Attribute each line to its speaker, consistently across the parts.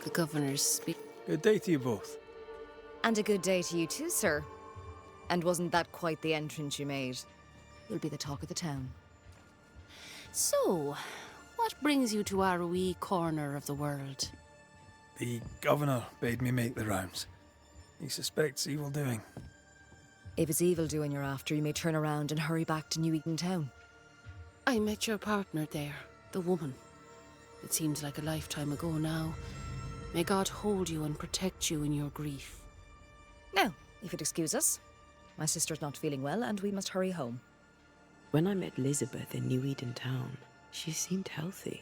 Speaker 1: The governor's speak.
Speaker 2: Good day to you both.
Speaker 3: And a good day to you too, sir. And wasn't that quite the entrance you made? You'll be the talk of the town.
Speaker 1: So, what brings you to our wee corner of the world?
Speaker 2: The governor bade me make the rounds. He suspects evil doing.
Speaker 3: If it's evil doing you're after, you may turn around and hurry back to New Eden Town.
Speaker 1: I met your partner there, the woman. It seems like a lifetime ago now. May God hold you and protect you in your grief.
Speaker 3: Now, if you'd excuse us, my sister's not feeling well and we must hurry home.
Speaker 4: When I met Elizabeth in New Eden Town, she seemed healthy.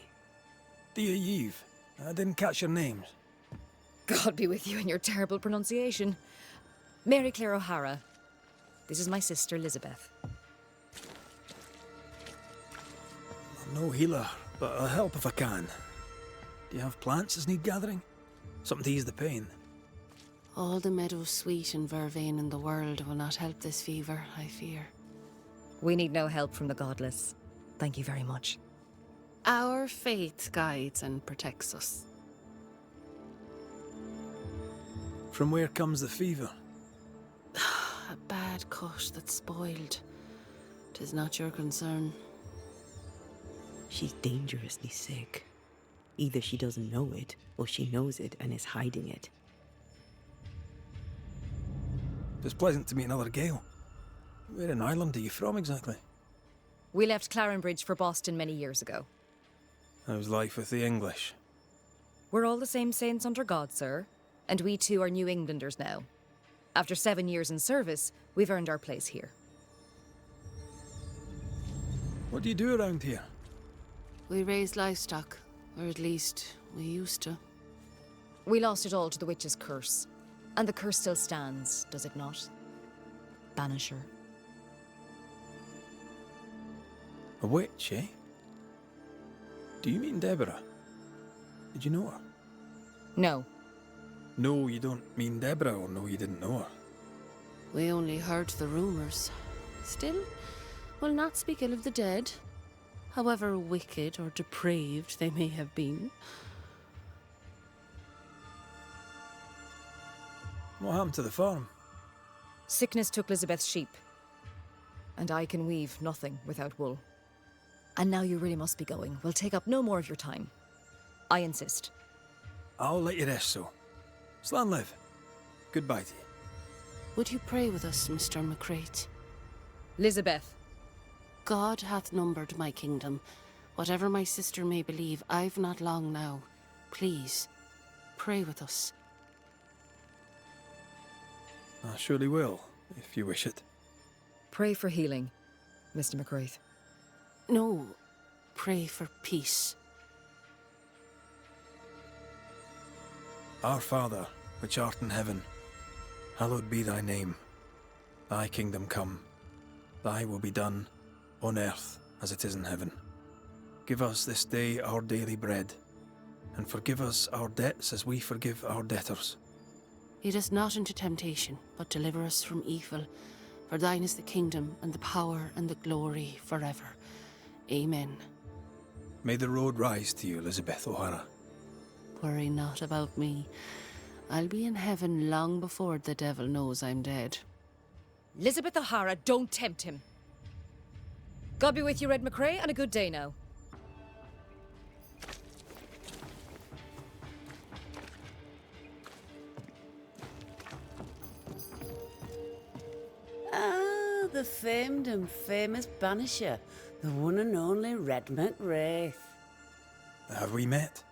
Speaker 2: Dear Eve, I didn't catch your names.
Speaker 3: God be with you and your terrible pronunciation. Mary Claire O'Hara. This is my sister, Elizabeth.
Speaker 2: I'm no healer, but I'll help if I can. Do you have plants as need gathering? Something to ease the pain?
Speaker 1: All the meadow sweet and vervain in the world will not help this fever, I fear.
Speaker 3: We need no help from the godless. Thank you very much.
Speaker 1: Our faith guides and protects us.
Speaker 2: From where comes the fever?
Speaker 1: A bad cut that's spoiled. 'Tis not your concern.
Speaker 4: She's dangerously sick. Either she doesn't know it, or she knows it and is hiding it.
Speaker 2: It's pleasant to meet another Gale. Where in Ireland are you from exactly?
Speaker 3: We left Clarenbridge for Boston many years ago.
Speaker 2: How's life with the English?
Speaker 3: We're all the same saints under God, sir. And we too are New Englanders now. After 7 years in service, we've earned our place here.
Speaker 2: What do you do around here?
Speaker 1: We raise livestock, or at least we used to.
Speaker 3: We lost it all to the witch's curse. And the curse still stands, does it not? Banisher.
Speaker 2: A witch, eh? Do you mean Deborah? Did you know her?
Speaker 3: No.
Speaker 2: No, you don't mean Deborah, or no, you didn't know her.
Speaker 1: We only heard the rumours. Still, we'll not speak ill of the dead, however wicked or depraved they may have been.
Speaker 2: What happened to the farm?
Speaker 3: Sickness took Elizabeth's sheep. And I can weave nothing without wool. And now you really must be going. We'll take up no more of your time. I insist.
Speaker 2: I'll let you rest, so. Slan live. Goodbye to you.
Speaker 1: Would you pray with us, Mr. McCrate?
Speaker 3: Elizabeth.
Speaker 1: God hath numbered my kingdom. Whatever my sister may believe, I've not long now. Please, pray with us.
Speaker 2: I surely will, if you wish it.
Speaker 3: Pray for healing, Mr. McCraith.
Speaker 1: No, pray for peace.
Speaker 2: Our Father, which art in heaven, hallowed be thy name. Thy kingdom come. Thy will be done, on earth as it is in heaven. Give us this day our daily bread, and forgive us our debts as we forgive our debtors.
Speaker 1: Lead us not into temptation, but deliver us from evil. For thine is the kingdom, and the power, and the glory, forever. Amen.
Speaker 2: May the road rise to you, Elizabeth O'Hara.
Speaker 1: Worry not about me. I'll be in heaven long before the devil knows I'm dead.
Speaker 3: Elizabeth O'Hara, don't tempt him. God be with you, Red McCrae, and a good day now.
Speaker 5: Ah, the famed and famous Banisher, the one and only Red McWraith.
Speaker 2: Have we met?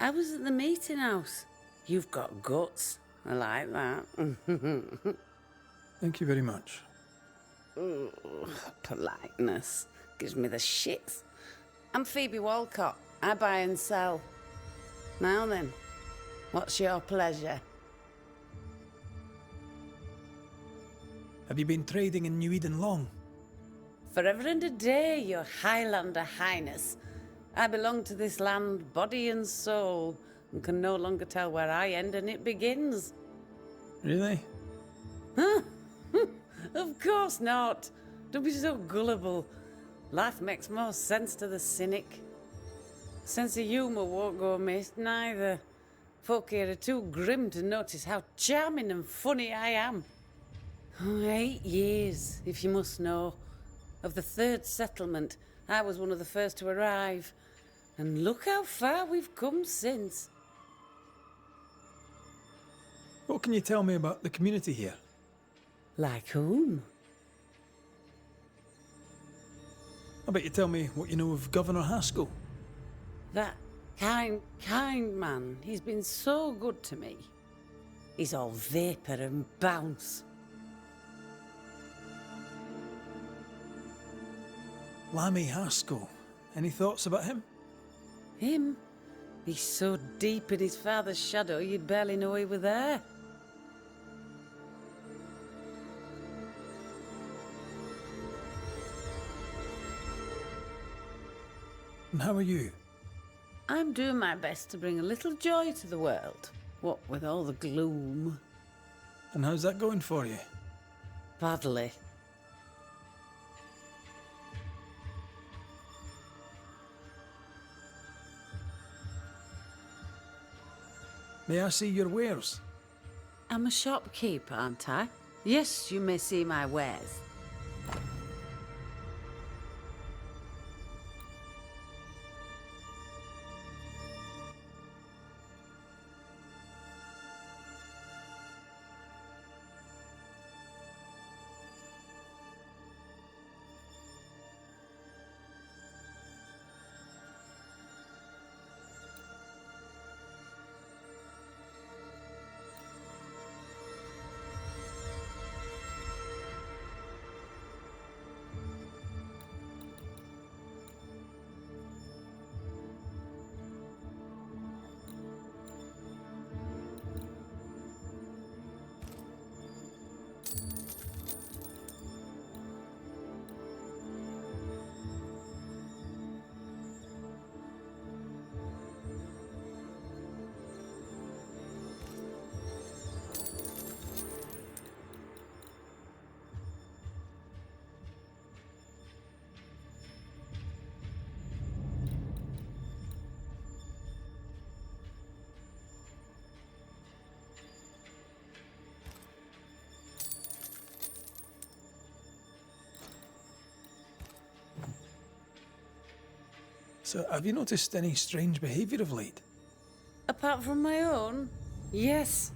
Speaker 5: I was at the meeting house. You've got guts. I like that.
Speaker 2: Thank you very much.
Speaker 5: Ooh, politeness gives me the shits. I'm Phoebe Walcott. I buy and sell. Now then, what's your pleasure?
Speaker 2: Have you been trading in New Eden long?
Speaker 5: Forever and a day, your Highlander Highness. I belong to this land, body and soul, and can no longer tell where I end and it begins.
Speaker 2: Really?
Speaker 5: Huh? Of course not. Don't be so gullible. Life makes more sense to the cynic. Sense of humour won't go amiss, neither. Folk here are too grim to notice how charming and funny I am. 8 years, if you must know. Of the 3rd settlement, I was one of the first to arrive. And look how far we've come since.
Speaker 2: What can you tell me about the community here?
Speaker 5: Like whom?
Speaker 2: I bet you tell me what you know of Governor Haskell.
Speaker 5: That kind man. He's been so good to me. He's all vapour and bounce.
Speaker 2: Lammy Haskell. Any thoughts about him?
Speaker 5: Him? He's so deep in his father's shadow you'd barely know he were there.
Speaker 2: And how are you?
Speaker 5: I'm doing my best to bring a little joy to the world, what with all the gloom.
Speaker 2: And how's that going for you?
Speaker 5: Badly.
Speaker 2: May I see your wares?
Speaker 5: I'm a shopkeeper, aren't I? Yes, you may see my wares.
Speaker 2: So, have you noticed any strange behaviour of late?
Speaker 5: Apart from my own? Yes.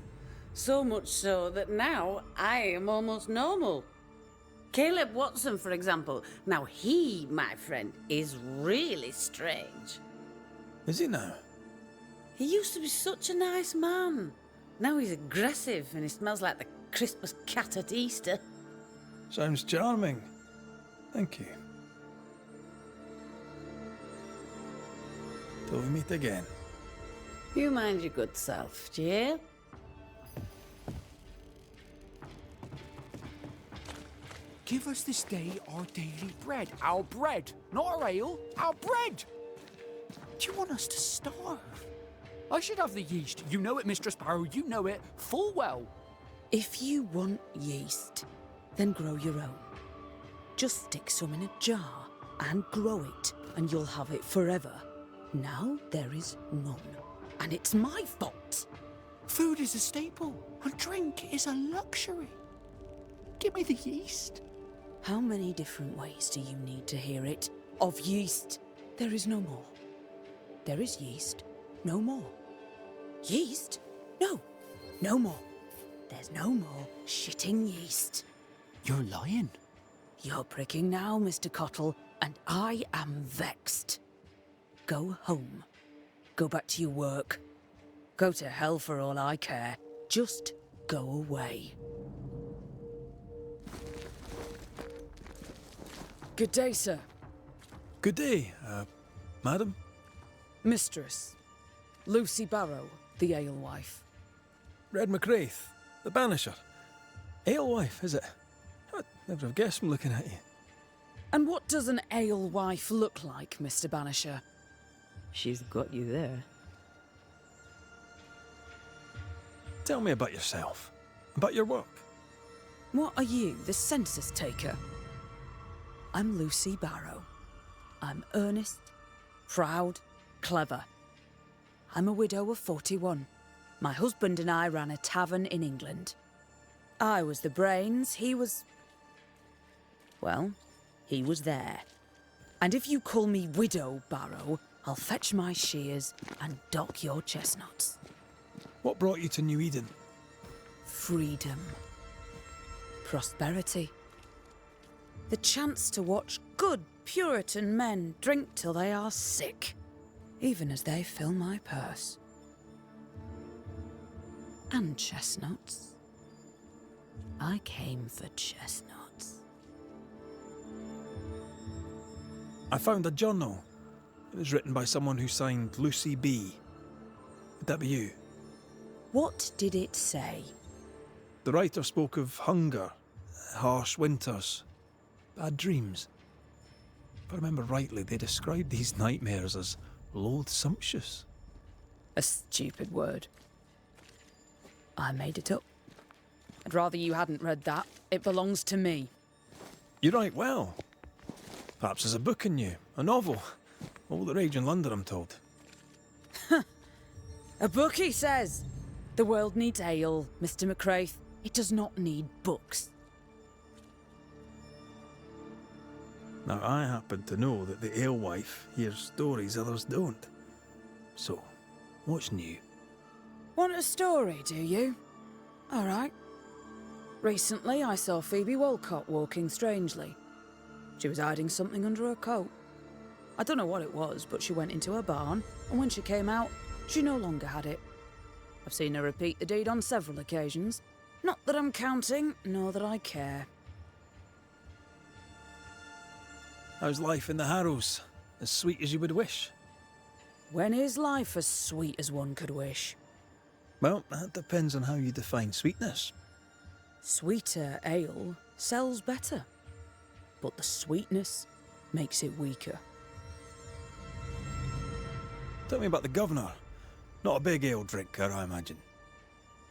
Speaker 5: So much so that now I am almost normal. Caleb Watson, for example. Now he, my friend, is really strange.
Speaker 2: Is he now?
Speaker 5: He used to be such a nice man. Now he's aggressive and he smells like the Christmas cat at Easter.
Speaker 2: Sounds charming. Thank you. Till we meet again.
Speaker 5: You mind your good self, do you hear?
Speaker 6: Give us this day our daily bread. Our bread, not our ale, our bread. Do you want us to starve? I should have the yeast. You know it, Mistress Barrow, you know it full well.
Speaker 7: If you want yeast, then grow your own. Just stick some in a jar and grow it, and you'll have it forever. Now there is none, and it's my fault.
Speaker 6: Food is a staple, and drink is a luxury. Give me the yeast.
Speaker 7: How many different ways do you need to hear it? Of yeast, there is no more. There is yeast, no more. Yeast? No, no more. There's no more shitting yeast.
Speaker 6: You're lying.
Speaker 7: You're pricking now, Mr. Cottle, and I am vexed. Go home. Go back to your work. Go to hell for all I care. Just go away. Good day, sir.
Speaker 2: Good day, madam.
Speaker 7: Mistress. Lucy Barrow, the alewife.
Speaker 2: Red McWraith, the Banisher. Alewife, is it? I'd never have guessed from looking at you.
Speaker 7: And what does an alewife look like, Mr. Banisher?
Speaker 4: She's got you there.
Speaker 2: Tell me about yourself. About your work.
Speaker 7: What are you, the census taker? I'm Lucy Barrow. I'm earnest, proud, clever. I'm a widow of 41. My husband and I ran a tavern in England. I was the brains, he was... well, he was there. And if you call me Widow Barrow, I'll fetch my shears and dock your chestnuts.
Speaker 2: What brought you to New Eden?
Speaker 7: Freedom. Prosperity. The chance to watch good Puritan men drink till they are sick, even as they fill my purse. And chestnuts. I came for chestnuts.
Speaker 2: I found a journal. It was written by someone who signed Lucy B. Would that be you?
Speaker 7: What did it say?
Speaker 2: The writer spoke of hunger, harsh winters, bad dreams. If I remember rightly, they described these nightmares as loathsumptuous.
Speaker 7: A stupid word. I made it up. I'd rather you hadn't read that. It belongs to me.
Speaker 2: You write well. Perhaps there's a book in you, a novel. All the rage in London, I'm told.
Speaker 7: A book, he says. The world needs ale, Mr. McCraith. It does not need books.
Speaker 2: Now, I happen to know that the alewife hears stories others don't. So, what's new?
Speaker 7: Want a story, do you? All right. Recently, I saw Phoebe Walcott walking strangely. She was hiding something under her coat. I don't know what it was, but she went into her barn, and when she came out, she no longer had it. I've seen her repeat the deed on several occasions. Not that I'm counting, nor that I care.
Speaker 2: How's life in the Harrows? As sweet as you would wish?
Speaker 7: When is life as sweet as one could wish?
Speaker 2: Well, that depends on how you define sweetness.
Speaker 7: Sweeter ale sells better, but the sweetness makes it weaker.
Speaker 2: Tell me about the governor. Not a big ale drinker, I imagine.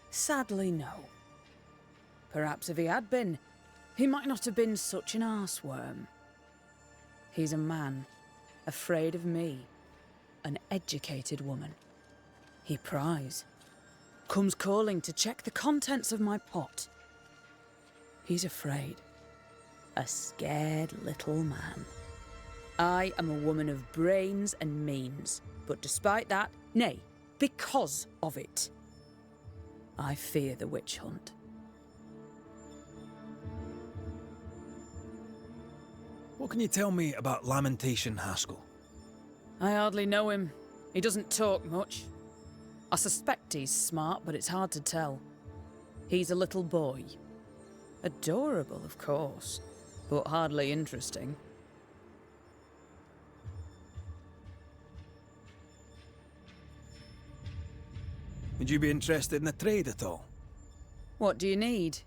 Speaker 7: Sadly, no. Perhaps if he had been, he might not have been such an arseworm. He's a man, afraid of me, an educated woman. He pries, comes calling to check the contents of my pot. He's afraid, a scared little man. I am a woman of brains and means, but despite that, nay, because of it, I fear the witch hunt.
Speaker 2: What can you tell me about Lamentation Haskell?
Speaker 7: I hardly know him. He doesn't talk much. I suspect he's smart, but it's hard to tell. He's a little boy. Adorable, of course, but hardly interesting.
Speaker 2: Would you be interested in a trade at all?
Speaker 7: What do you need?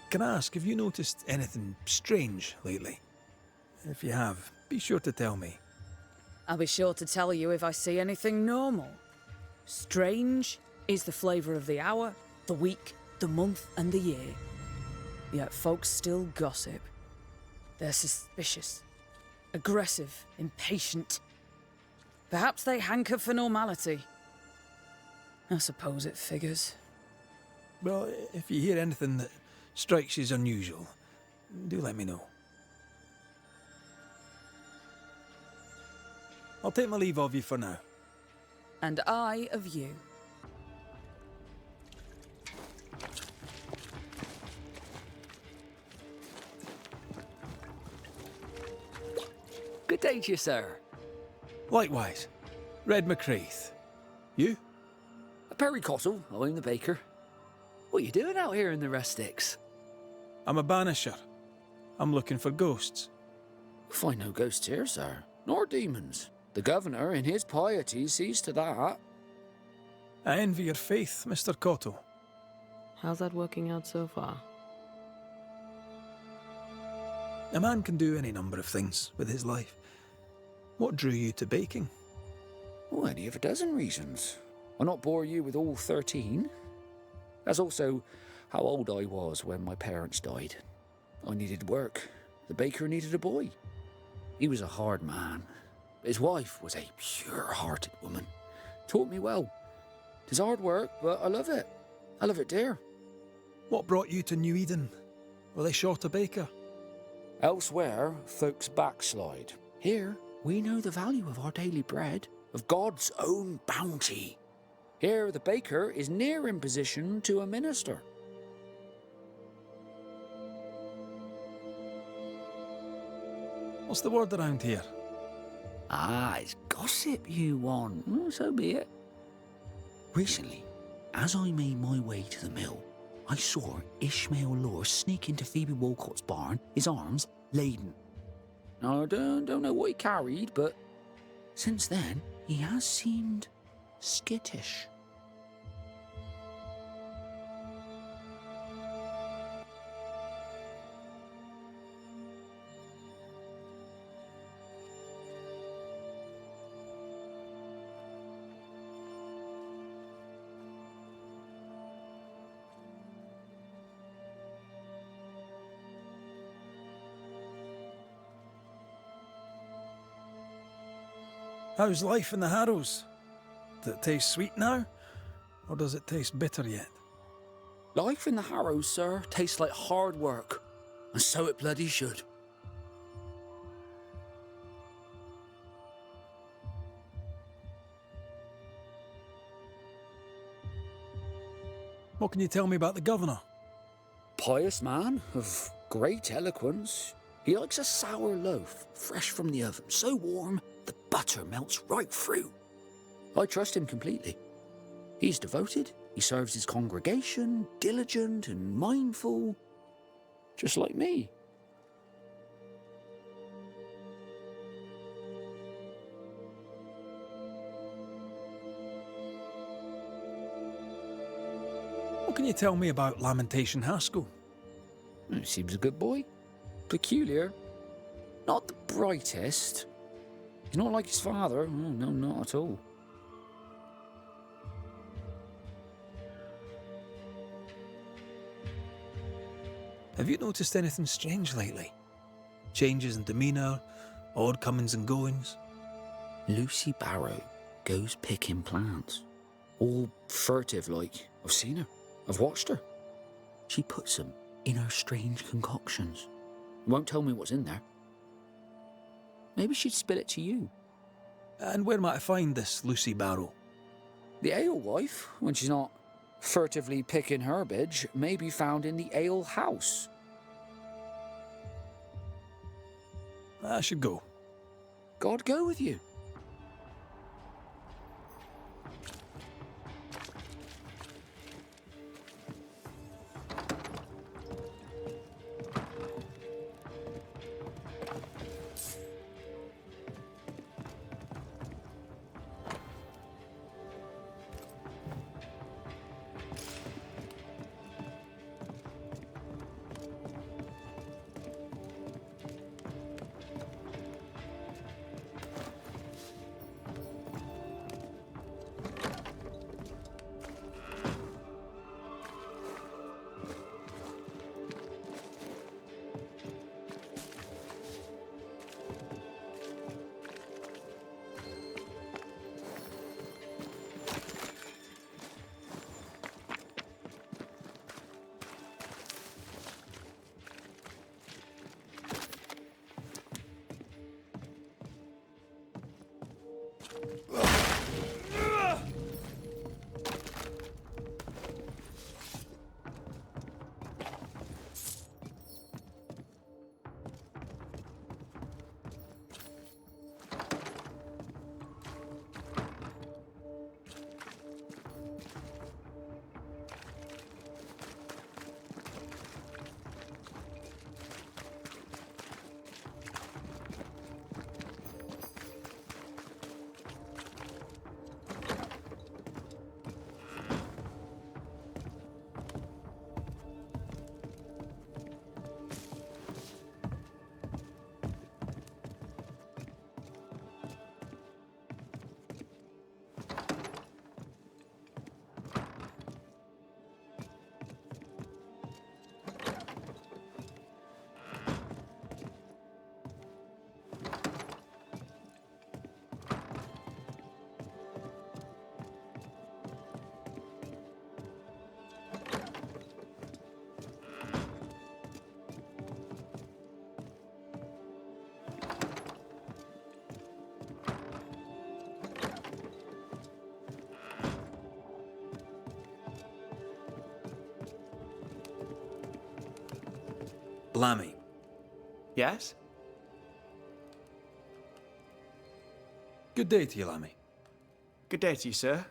Speaker 2: Can I ask, have you noticed anything strange lately? If you have, be sure to tell me.
Speaker 7: I'll be sure to tell you if I see anything normal. Strange is the flavour of the hour, the week, the month, and the year. Yet folks still gossip. They're suspicious, aggressive, impatient. Perhaps they hanker for normality. I suppose it figures.
Speaker 2: Well, if you hear anything that strikes you as unusual, do let me know. I'll take my leave of you for now.
Speaker 7: And I of you.
Speaker 6: Good day to you, sir.
Speaker 2: Likewise. Red McCraith. You?
Speaker 6: Perry Cottle, I'm the baker. What are you doing out here in the rustics?
Speaker 2: I'm a banisher. I'm looking for ghosts.
Speaker 6: Find no ghosts here, sir, nor demons. The governor, in his piety, sees to that.
Speaker 2: I envy your faith, Mr. Cotto.
Speaker 4: How's that working out so far?
Speaker 2: A man can do any number of things with his life. What drew you to baking?
Speaker 6: Oh, any of a dozen reasons. I'll not bore you with all 13. That's also how old I was when my parents died. I needed work. The baker needed a boy. He was a hard man. His wife was a pure-hearted woman. Taught me well. It's hard work, but I love it. I love it, dear.
Speaker 2: What brought you to New Eden? Were they short a baker?
Speaker 6: Elsewhere, folks backslide. Here, we know the value of our daily bread, of God's own bounty. Here, the baker is near in position to a minister.
Speaker 2: What's the word around here?
Speaker 6: Ah, it's gossip you want. So be it. Recently, as I made my way to the mill, I saw Ishmael Lore sneak into Phoebe Walcott's barn, his arms laden. Now, I don't know what he carried, but since then, he has seemed skittish.
Speaker 2: How's life in the Harrows? Does it taste sweet now? Or does it taste bitter yet?
Speaker 6: Life in the Harrows, sir, tastes like hard work. And so it bloody should.
Speaker 2: What can you tell me about the governor?
Speaker 6: Pious man of great eloquence. He likes a sour loaf, fresh from the oven, so warm the butter melts right through. I trust him completely. He's devoted, he serves his congregation, diligent and mindful, just like me.
Speaker 2: What can you tell me about Lamentation Haskell?
Speaker 6: He seems a good boy. Peculiar. Not the brightest. He's not like his father. No, not at all.
Speaker 2: Have you noticed anything strange lately? Changes in demeanour, odd comings and goings?
Speaker 6: Lucy Barrow goes picking plants. All furtive like. I've seen her. I've watched her. She puts them in her strange concoctions. Won't tell me what's in there. Maybe she'd spill it to you.
Speaker 2: And where might I find this Lucy Barrow?
Speaker 6: The alewife, when she's not furtively picking herbage, may be found in the ale house.
Speaker 2: I should go.
Speaker 6: God go with you.
Speaker 2: Lammy.
Speaker 8: Yes?
Speaker 2: Good day to you, Lammy.
Speaker 8: Good day to you, sir.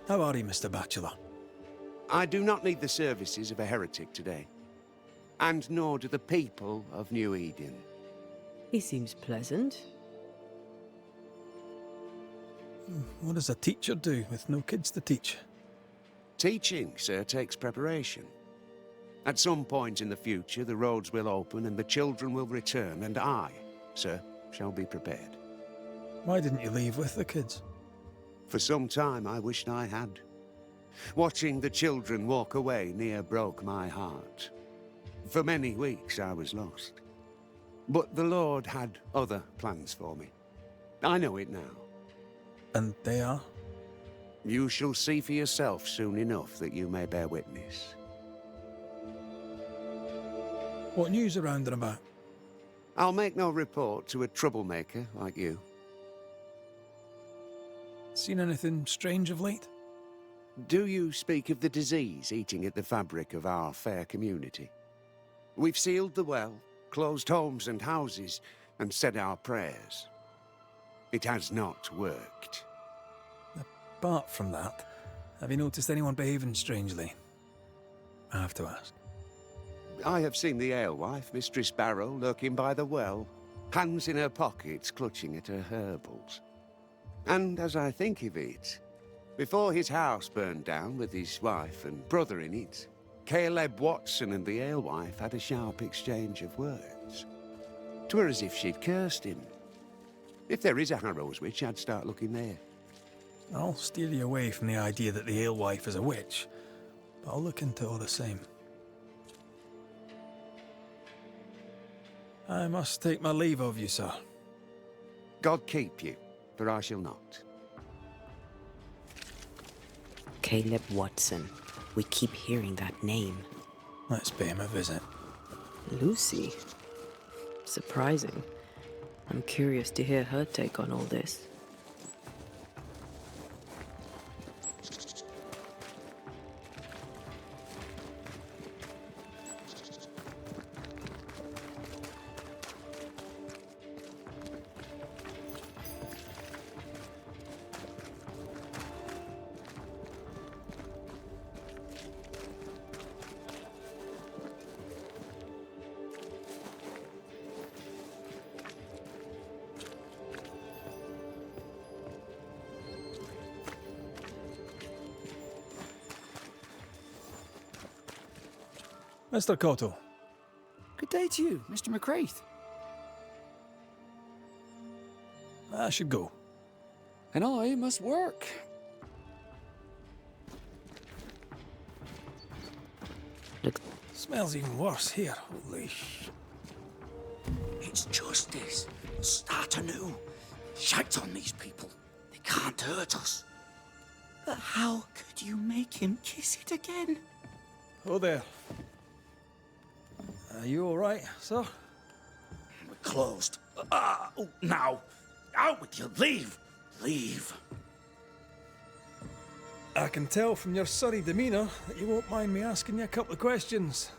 Speaker 2: How are you, Mr. Bachelor?
Speaker 9: I do not need the services of a heretic today. And nor do the people of New Eden.
Speaker 4: He seems pleasant.
Speaker 2: What does a teacher do with no kids to teach?
Speaker 9: Teaching, sir, takes preparation. At some point in the future, the roads will open and the children will return, and I, sir, shall be prepared.
Speaker 2: Why didn't you leave with the kids?
Speaker 9: For some time, I wished I had. Watching the children walk away near broke my heart. For many weeks, I was lost. But the Lord had other plans for me. I know it now.
Speaker 2: And they are?
Speaker 9: You shall see for yourself soon enough that you may bear witness.
Speaker 2: What news around and about?
Speaker 9: I'll make no report to a troublemaker like you.
Speaker 2: Seen anything strange of late?
Speaker 9: Do you speak of the disease eating at the fabric of our fair community? We've sealed the well, closed homes and houses, and said our prayers. It has not worked.
Speaker 2: Apart from that, have you noticed anyone behaving strangely? I have to ask.
Speaker 9: I have seen the alewife, Mistress Barrow, lurking by the well, hands in her pockets clutching at her herbals. And as I think of it, before his house burned down with his wife and brother in it, Caleb Watson and the alewife had a sharp exchange of words. 'Twere as if she'd cursed him. If there is a Harrow's witch, I'd start looking there.
Speaker 2: I'll steer you away from the idea that the alewife is a witch, but I'll look into it all the same. I must take my leave of you, sir.
Speaker 9: God keep you, for I shall not.
Speaker 4: Caleb Watson. We keep hearing that name.
Speaker 2: Let's pay him a visit.
Speaker 4: Lucy. Surprising. I'm curious to hear her take on all this.
Speaker 2: Mr. Cotto.
Speaker 6: Good day to you, Mr. McCraith.
Speaker 2: I should go.
Speaker 6: And I must work.
Speaker 4: Look,
Speaker 2: Smells even worse here. Holy sh...
Speaker 6: It's justice. Start anew. Shite on these people. They can't hurt us. But how could you make him kiss it again?
Speaker 2: Oh there. Are you all right, sir?
Speaker 6: We're closed. Now. Out with you. Leave. Leave.
Speaker 2: I can tell from your surly demeanour that you won't mind me asking you a couple of questions.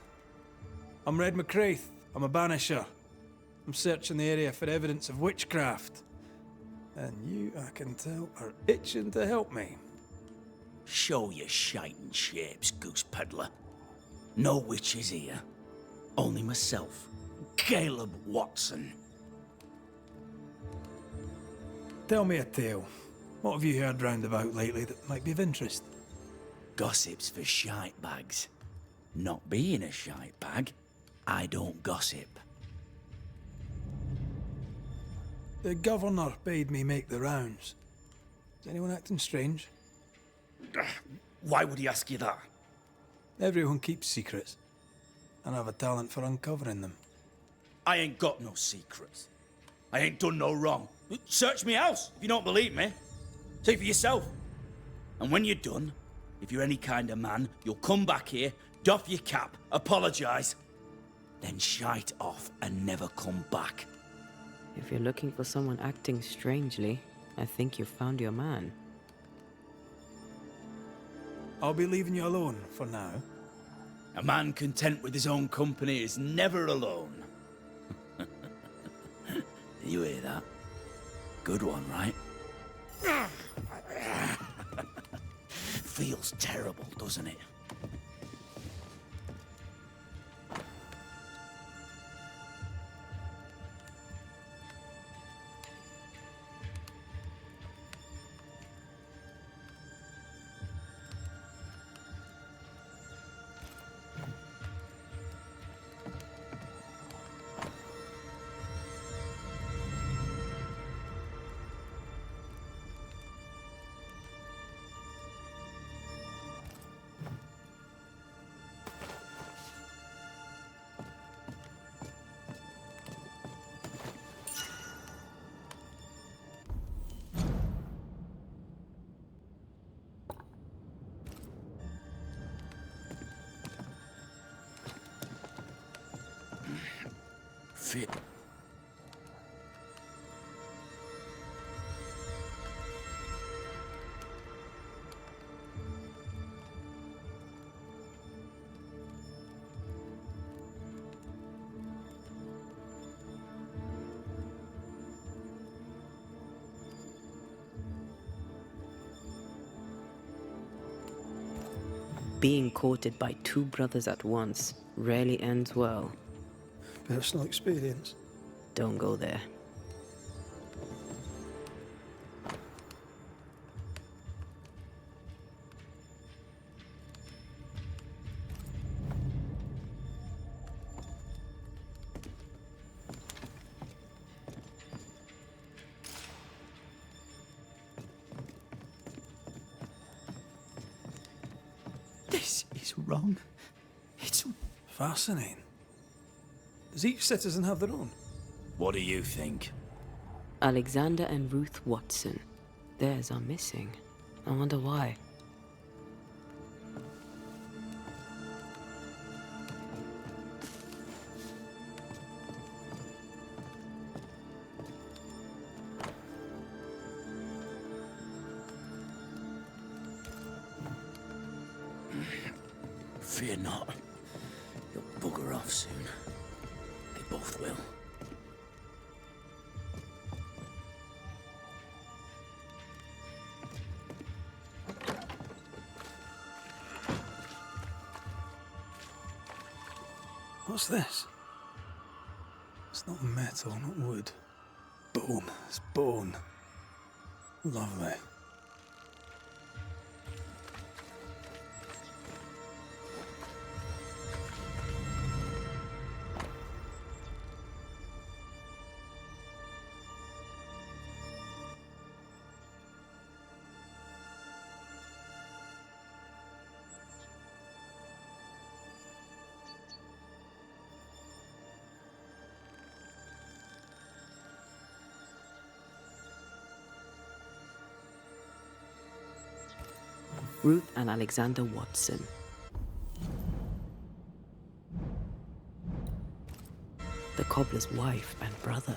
Speaker 2: I'm Red McCraith. I'm a banisher. I'm searching the area for evidence of witchcraft. And you, I can tell, are itching to help me.
Speaker 6: Show your shiting shapes, goose peddler. No witches here. Only myself, Caleb Watson.
Speaker 2: Tell me a tale. What have you heard round about lately that might be of interest?
Speaker 6: Gossip's for shite bags. Not being a shite bag, I don't gossip.
Speaker 2: The governor bade me make the rounds. Is anyone acting strange?
Speaker 10: Why would he ask you that?
Speaker 2: Everyone keeps secrets, and I have a talent for uncovering them.
Speaker 10: I ain't got no secrets. I ain't done no wrong. Search me house if you don't believe me. See for yourself. And when you're done, if you're any kind of man, you'll come back here, doff your cap, apologise, then shite off and never come back.
Speaker 4: If you're looking for someone acting strangely, I think you've found your man.
Speaker 2: I'll be leaving you alone for now.
Speaker 10: A man content with his own company is never alone. You hear that? Good one, right? Feels terrible, doesn't it? Fit.
Speaker 4: Being courted by two brothers at once rarely ends well.
Speaker 2: Personal experience.
Speaker 4: Don't go there.
Speaker 10: This is wrong. It's...
Speaker 2: Fascinating. Does each citizen have their own?
Speaker 10: What do you think?
Speaker 4: Alexander and Ruth Watson. Theirs are missing. I wonder why.
Speaker 10: Fear not. You'll bugger off soon. They both will.
Speaker 2: What's this? It's not metal, not wood. Bone. It's bone. Lovely.
Speaker 4: Ruth and Alexander Watson. The cobbler's wife and brother.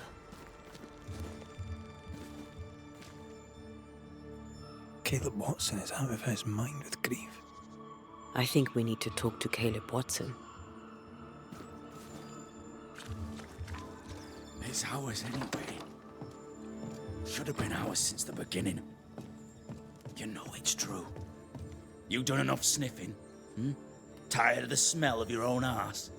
Speaker 2: Caleb Watson is out of his mind with grief.
Speaker 4: I think we need to talk to Caleb Watson.
Speaker 10: It's ours anyway. Should have been ours since the beginning. You know it's true. You done enough sniffing? Tired of the smell of your own arse?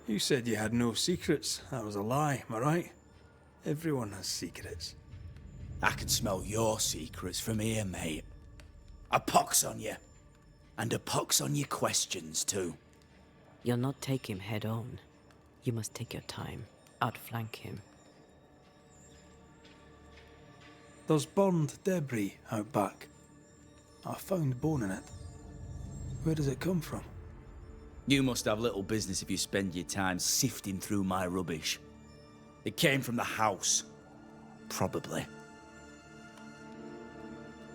Speaker 2: You said you had no secrets. That was a lie, am I right? Everyone has secrets.
Speaker 10: I can smell your secrets from here, mate. A pox on you. And a pox on your questions, too.
Speaker 4: You'll not take him head on. You must take your time, outflank him.
Speaker 2: There's burned debris out back. I found bone in it. Where does it come from?
Speaker 10: You must have little business if you spend your time sifting through my rubbish. It came from the house. Probably.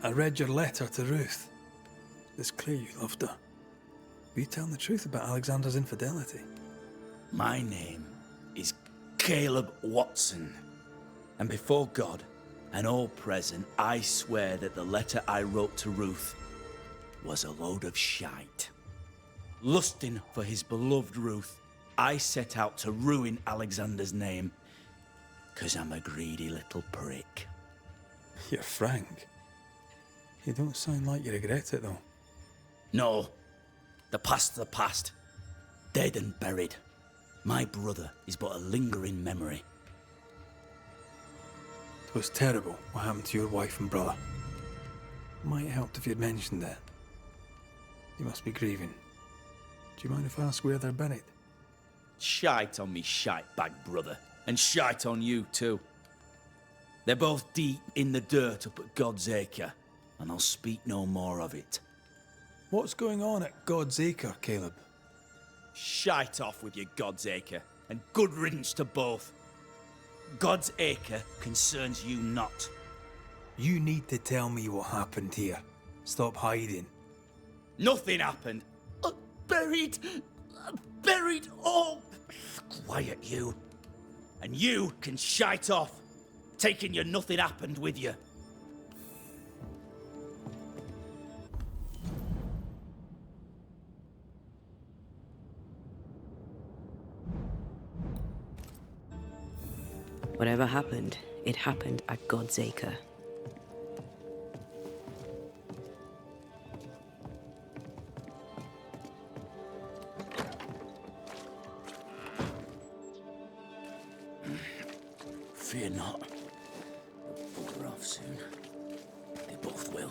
Speaker 2: I read your letter to Ruth. It's clear you loved her. Were you telling the truth about Alexander's infidelity?
Speaker 10: My name is Caleb Watson. And before God and all present, I swear that the letter I wrote to Ruth was a load of shite. Lusting for his beloved Ruth, I set out to ruin Alexander's name, 'cause I'm a greedy little prick.
Speaker 2: You're frank. You don't sound like you regret it, though.
Speaker 10: No. The past's the past. Dead and buried. My brother is but a lingering memory.
Speaker 2: It was terrible what happened to your wife and brother. Might help if you'd mentioned it. You must be grieving. Do you mind if I ask where they're buried?
Speaker 10: Shite on me shite bag brother. And shite on you too. They're both deep in the dirt up at God's Acre. And I'll speak no more of it.
Speaker 2: What's going on at God's Acre, Caleb?
Speaker 10: Shite off with your God's Acre, and good riddance to both. God's Acre concerns you not.
Speaker 2: You need to tell me what happened here. Stop hiding.
Speaker 10: Nothing happened. Buried. Buried. Oh, quiet you. And you can shite off, taking your nothing happened with you.
Speaker 4: Whatever happened, it happened at God's Acre.
Speaker 10: Fear not. They'll bugger off soon. They both will.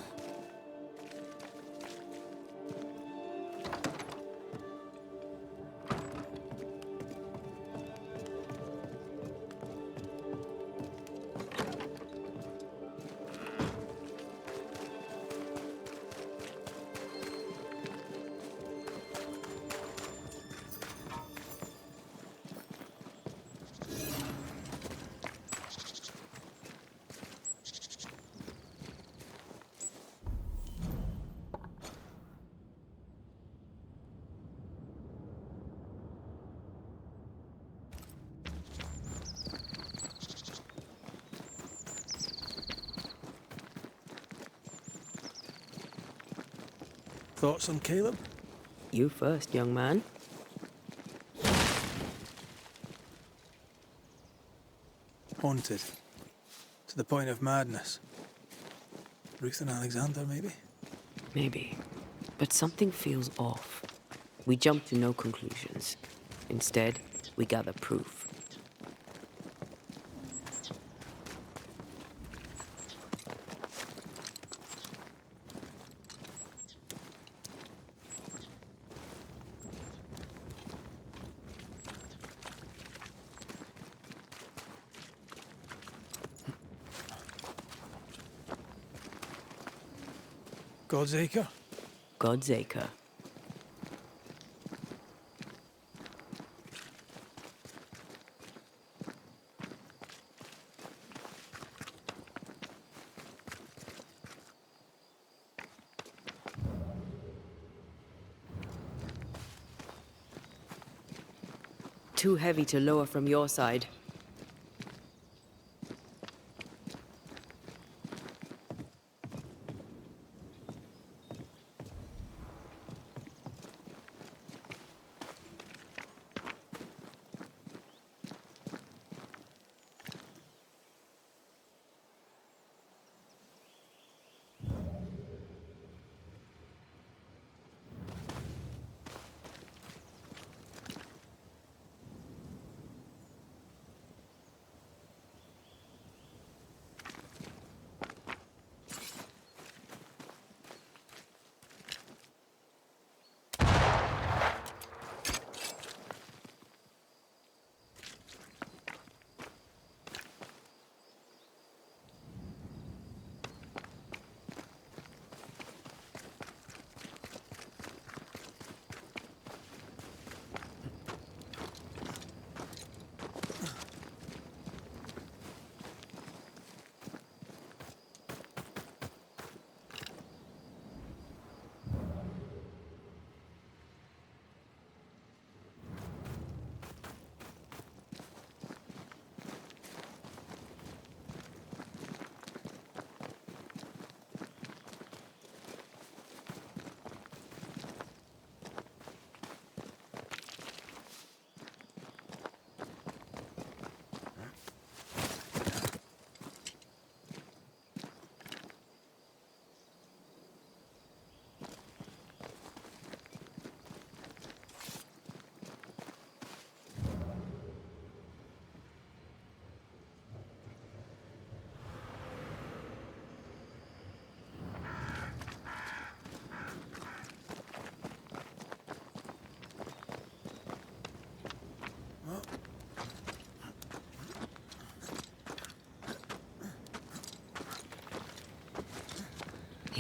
Speaker 2: Thoughts on Caleb?
Speaker 4: You first, young man.
Speaker 2: Haunted. To the point of madness. Ruth and Alexander, maybe?
Speaker 4: Maybe. But something feels off. We jump to no conclusions. Instead, we gather proof.
Speaker 2: God's Acre?
Speaker 4: God's Acre. Too heavy to lower from your side.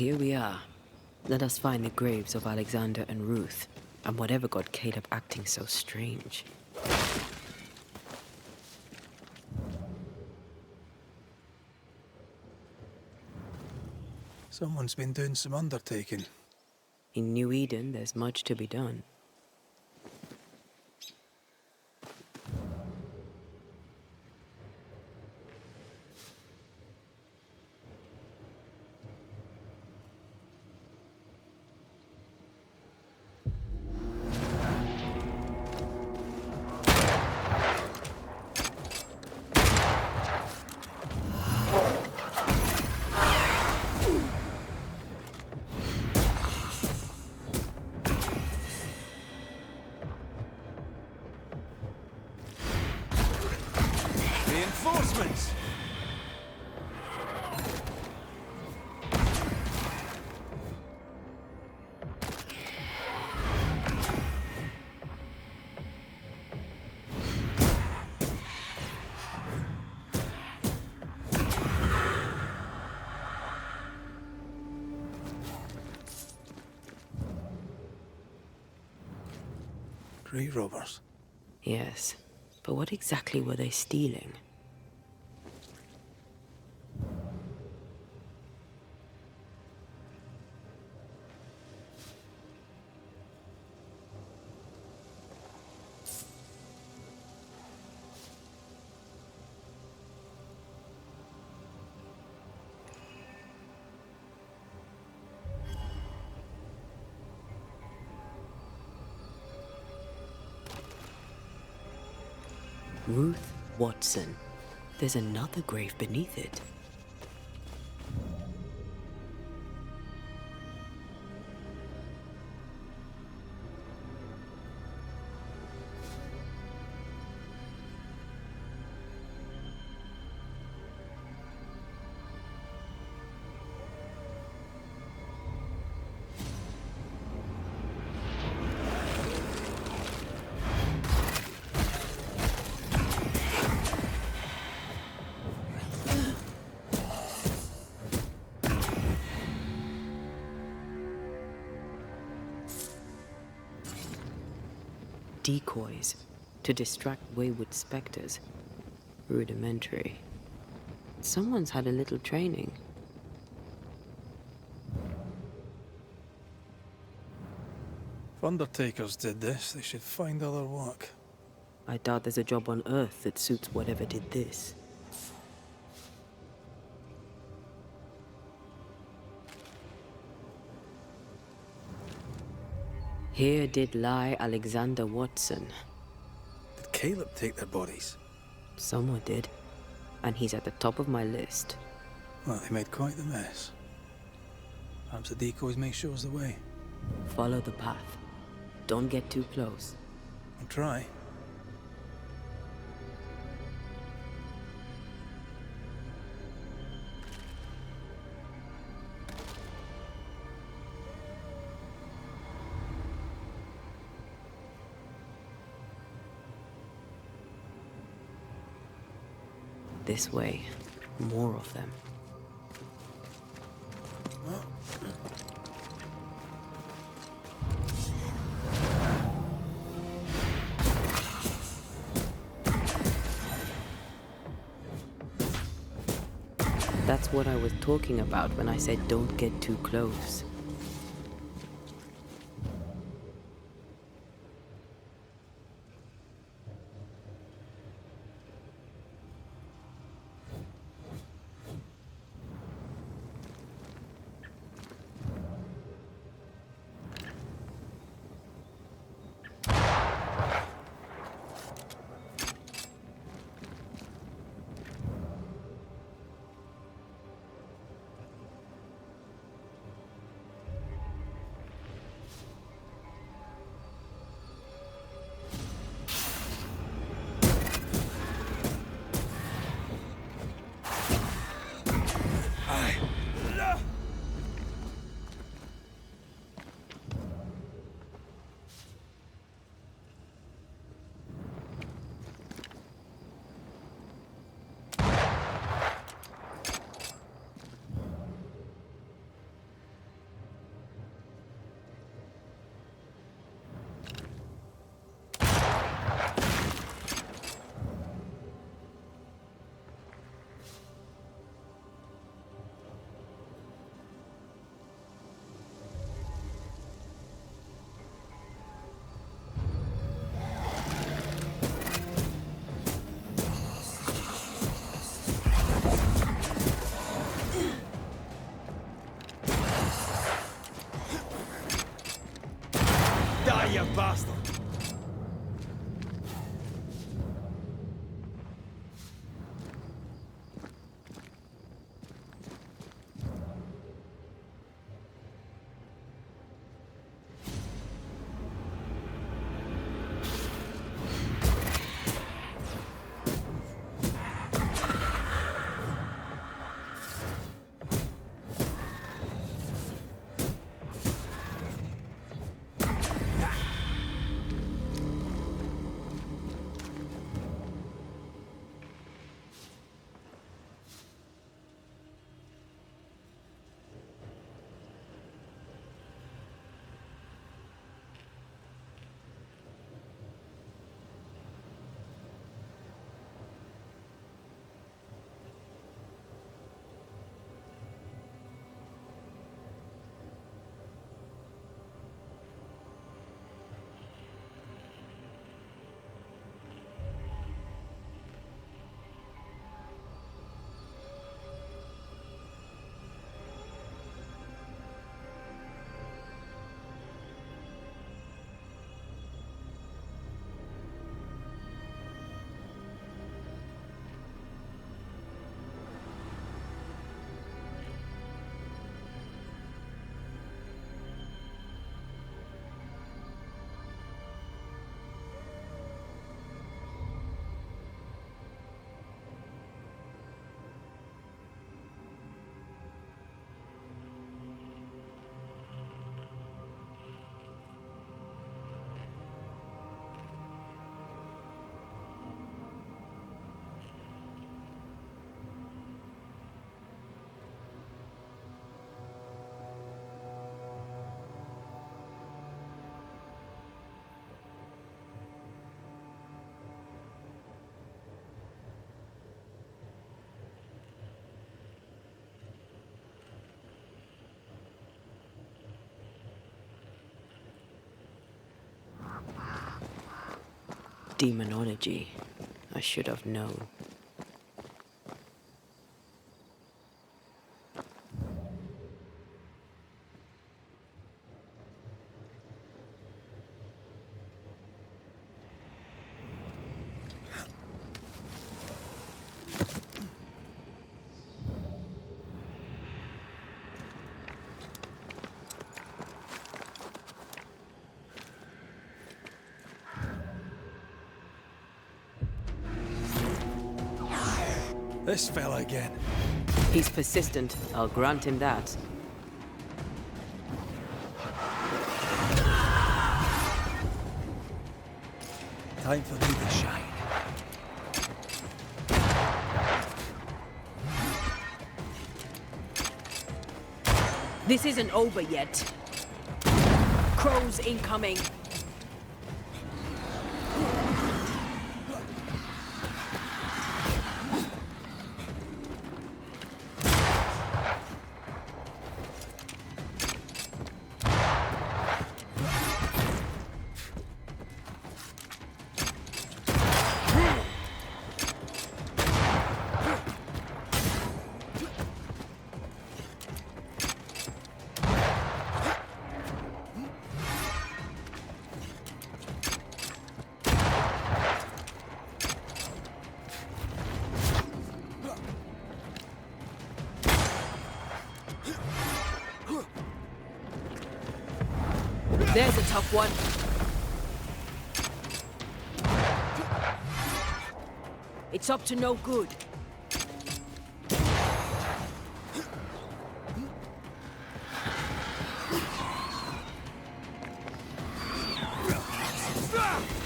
Speaker 4: Here we are. Let us find the graves of Alexander and Ruth, and whatever got Caleb acting so strange.
Speaker 2: Someone's been doing some undertaking.
Speaker 4: In New Eden, there's much to be done.
Speaker 2: Reinforcements! Grave robbers.
Speaker 4: Yes, but what exactly were they stealing? Ruth Watson. There's another grave beneath it. Decoys to distract wayward specters. Rudimentary. Someone's had a little training.
Speaker 2: If undertakers did this, they should find other work.
Speaker 4: I doubt there's a job on Earth that suits whatever did this. Here did lie Alexander Watson.
Speaker 2: Did Caleb take their bodies?
Speaker 4: Someone did. And he's at the top of my list.
Speaker 2: Well, they made quite the mess. Perhaps the decoys may show us the way.
Speaker 4: Follow the path. Don't get too close.
Speaker 2: I'll try.
Speaker 4: This way. More of them. That's what I was talking about when I said don't get too close. Demonology. I should have known.
Speaker 2: This fella again.
Speaker 4: He's persistent. I'll grant him that.
Speaker 2: Time for me to shine.
Speaker 7: This isn't over yet. Crows incoming. There's a tough one. It's up to no good.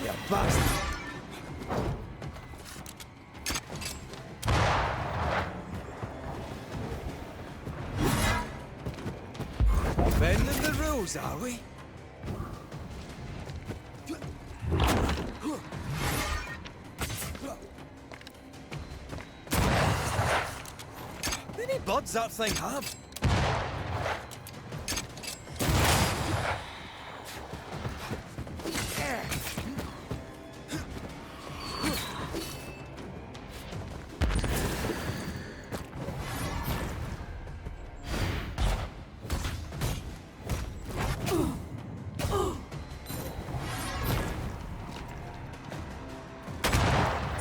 Speaker 2: You bastard. Bending the rules, are we? Many buds that thing have?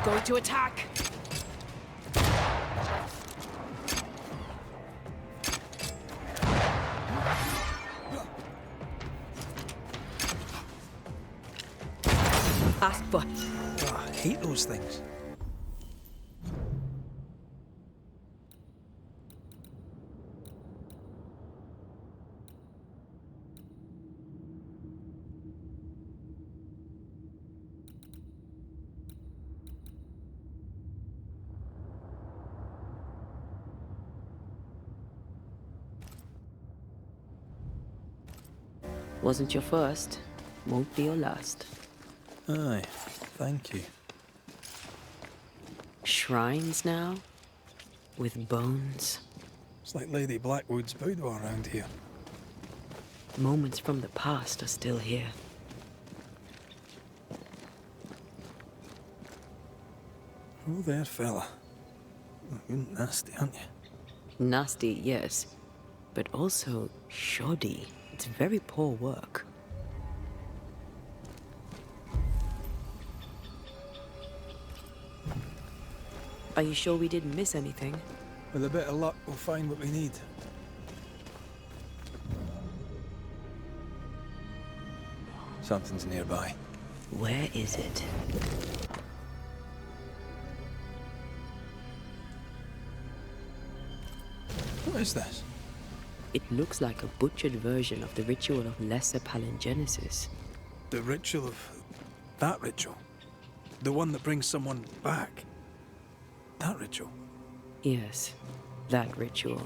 Speaker 7: Going to attack.
Speaker 4: Ask but.
Speaker 2: Oh, I hate those things.
Speaker 4: Wasn't your first, won't be your last.
Speaker 2: Aye, thank you.
Speaker 4: Shrines now? With bones?
Speaker 2: It's like Lady Blackwood's boudoir around here.
Speaker 4: Moments from the past are still here.
Speaker 2: Oh there, fella. You're nasty, aren't you?
Speaker 4: Nasty, yes. But also shoddy. It's very poor work. Are you sure we didn't miss anything?
Speaker 2: With a bit of luck, we'll find what we need. Something's nearby.
Speaker 4: Where is it?
Speaker 2: What is this?
Speaker 4: It looks like a butchered version of the ritual of Lesser Palingenesis.
Speaker 2: The ritual of... that ritual? The one that brings someone back? That ritual?
Speaker 4: Yes, that ritual.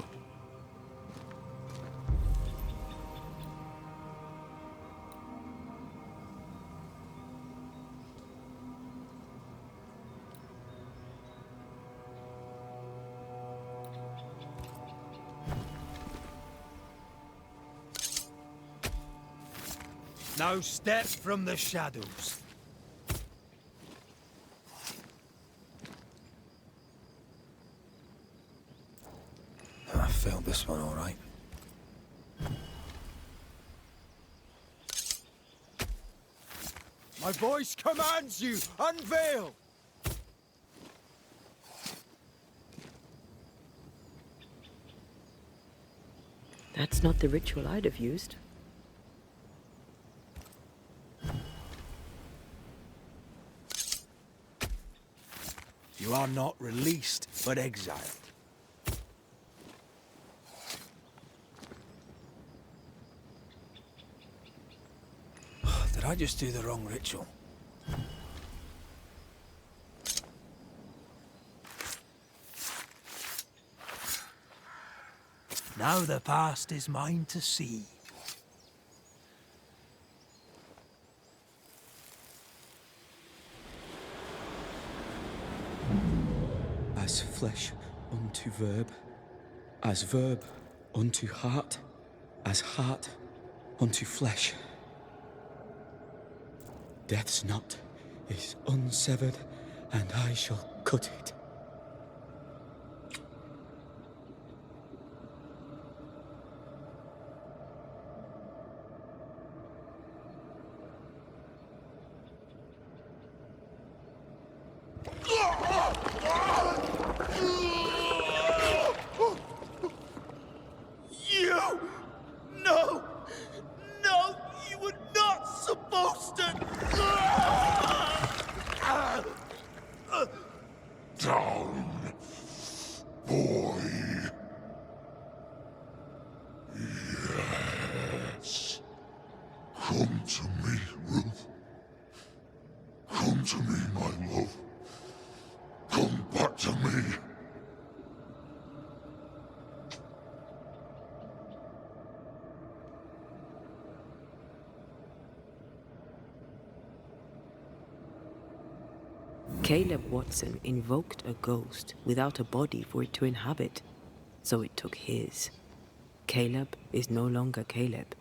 Speaker 11: No step from the shadows.
Speaker 2: this one all right.
Speaker 6: My voice commands you! Unveil!
Speaker 4: That's not the ritual I'd have used.
Speaker 2: You are not released, but exiled. Did I just do the wrong ritual? Now the past is mine to see.
Speaker 11: As flesh unto verb, as verb unto heart, as heart unto flesh. Death's knot is unsevered, and I shall cut it.
Speaker 10: You! No! No! You were not supposed to!
Speaker 12: Down, boy. Yes. Come to me, Ruth. Come to me, my love. Come back to me.
Speaker 4: Caleb Watson invoked a ghost without a body for it to inhabit, so it took his. Caleb is no longer Caleb.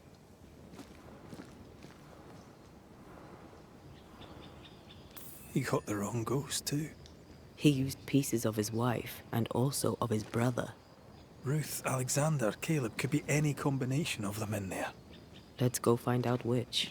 Speaker 2: He got the wrong ghost too.
Speaker 4: He used pieces of his wife and also of his brother.
Speaker 2: Ruth, Alexander, Caleb, could be any combination of them in there.
Speaker 4: Let's go find out which.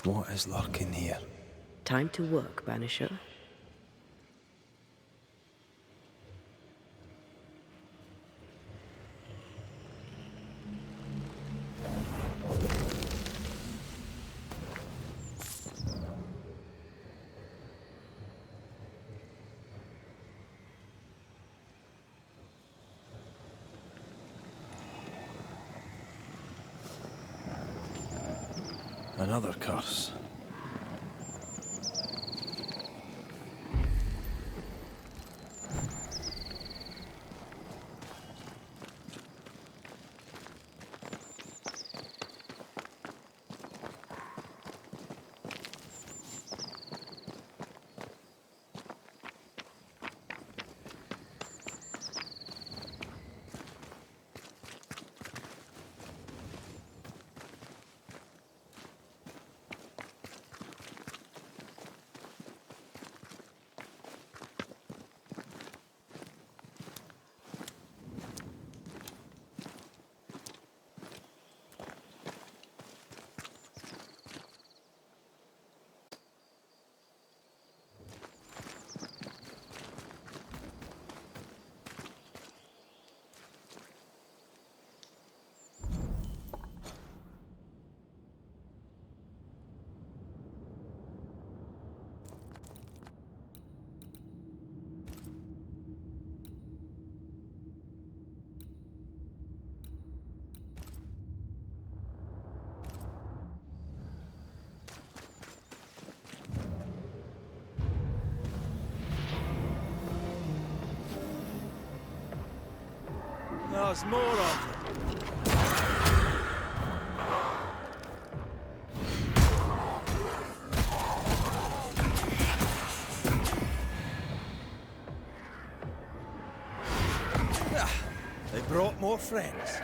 Speaker 2: What is lurking here?
Speaker 4: Time to work, Banisher.
Speaker 2: Another curse. There's more of them. They brought more friends.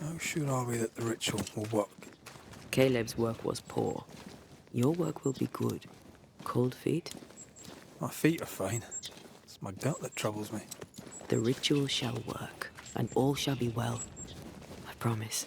Speaker 2: How sure are we that the ritual will work?
Speaker 4: Caleb's work was poor. Your work will be good. Cold feet?
Speaker 2: My feet are fine. It's my gut that troubles me.
Speaker 4: The ritual shall work, and all shall be well. I promise.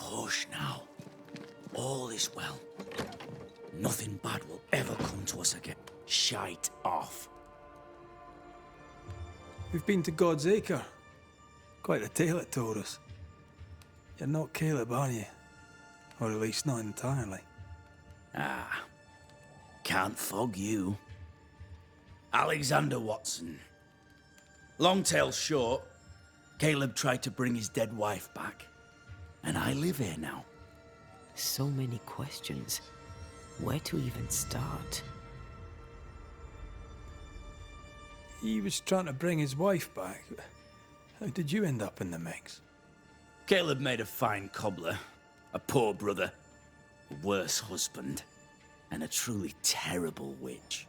Speaker 10: Hush now. All is well. Nothing bad will ever come to us again. Shite off.
Speaker 2: We've been to God's Acre. Quite a tale it told us. You're not Caleb, are you? Or at least not entirely.
Speaker 10: Ah. Can't fog you. Alexander Watson. Long tale short, Caleb tried to bring his dead wife back. And I live here now.
Speaker 4: So many questions. Where to even start?
Speaker 2: He was trying to bring his wife back. How did you end up in the mix?
Speaker 10: Caleb made a fine cobbler, a poor brother, a worse husband, and a truly terrible witch.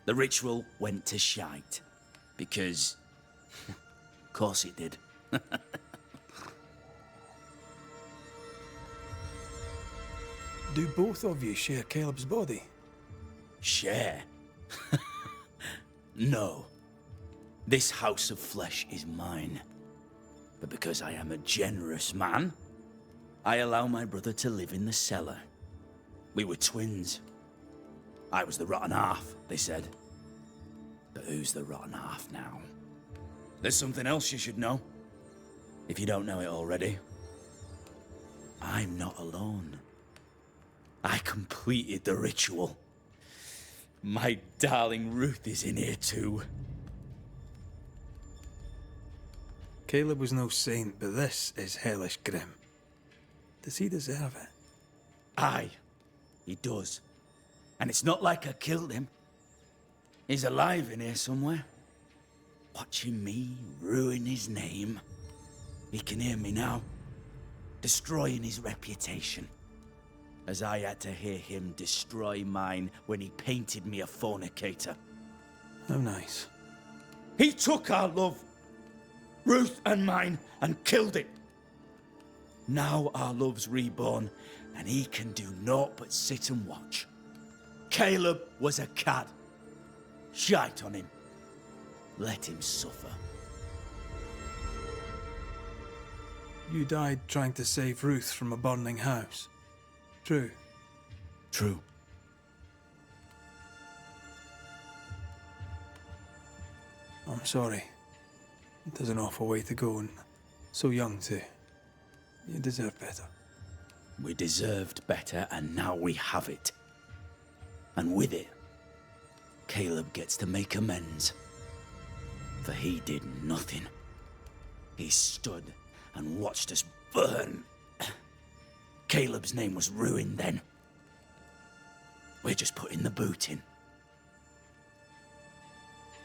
Speaker 10: The ritual went to shite, because... of course it did.
Speaker 2: Do both of you share Caleb's body?
Speaker 10: Share? No. This house of flesh is mine. But because I am a generous man, I allow my brother to live in the cellar. We were twins. I was the rotten half, they said. But who's the rotten half now? There's something else you should know. If you don't know it already. I'm not alone. I completed the ritual. My darling Ruth is in here too.
Speaker 2: Caleb was no saint, but this is hellish grim. Does he deserve it?
Speaker 10: Aye, he does. And it's not like I killed him. He's alive in here somewhere. Watching me ruin his name. He can hear me now. Destroying his reputation. As I had to hear him destroy mine when he painted me a fornicator.
Speaker 2: How nice.
Speaker 10: He took our love, Ruth and mine, and killed it. Now our love's reborn, and he can do naught but sit and watch. Caleb was a cad. Shite on him. Let him suffer.
Speaker 2: You died trying to save Ruth from a burning house. True.
Speaker 10: True.
Speaker 2: I'm sorry. It is an awful way to go, and so young too. You deserve better.
Speaker 10: We deserved better, and now we have it. And with it, Caleb gets to make amends. For he did nothing. He stood and watched us burn. Caleb's name was ruined then. We're just putting the boot in.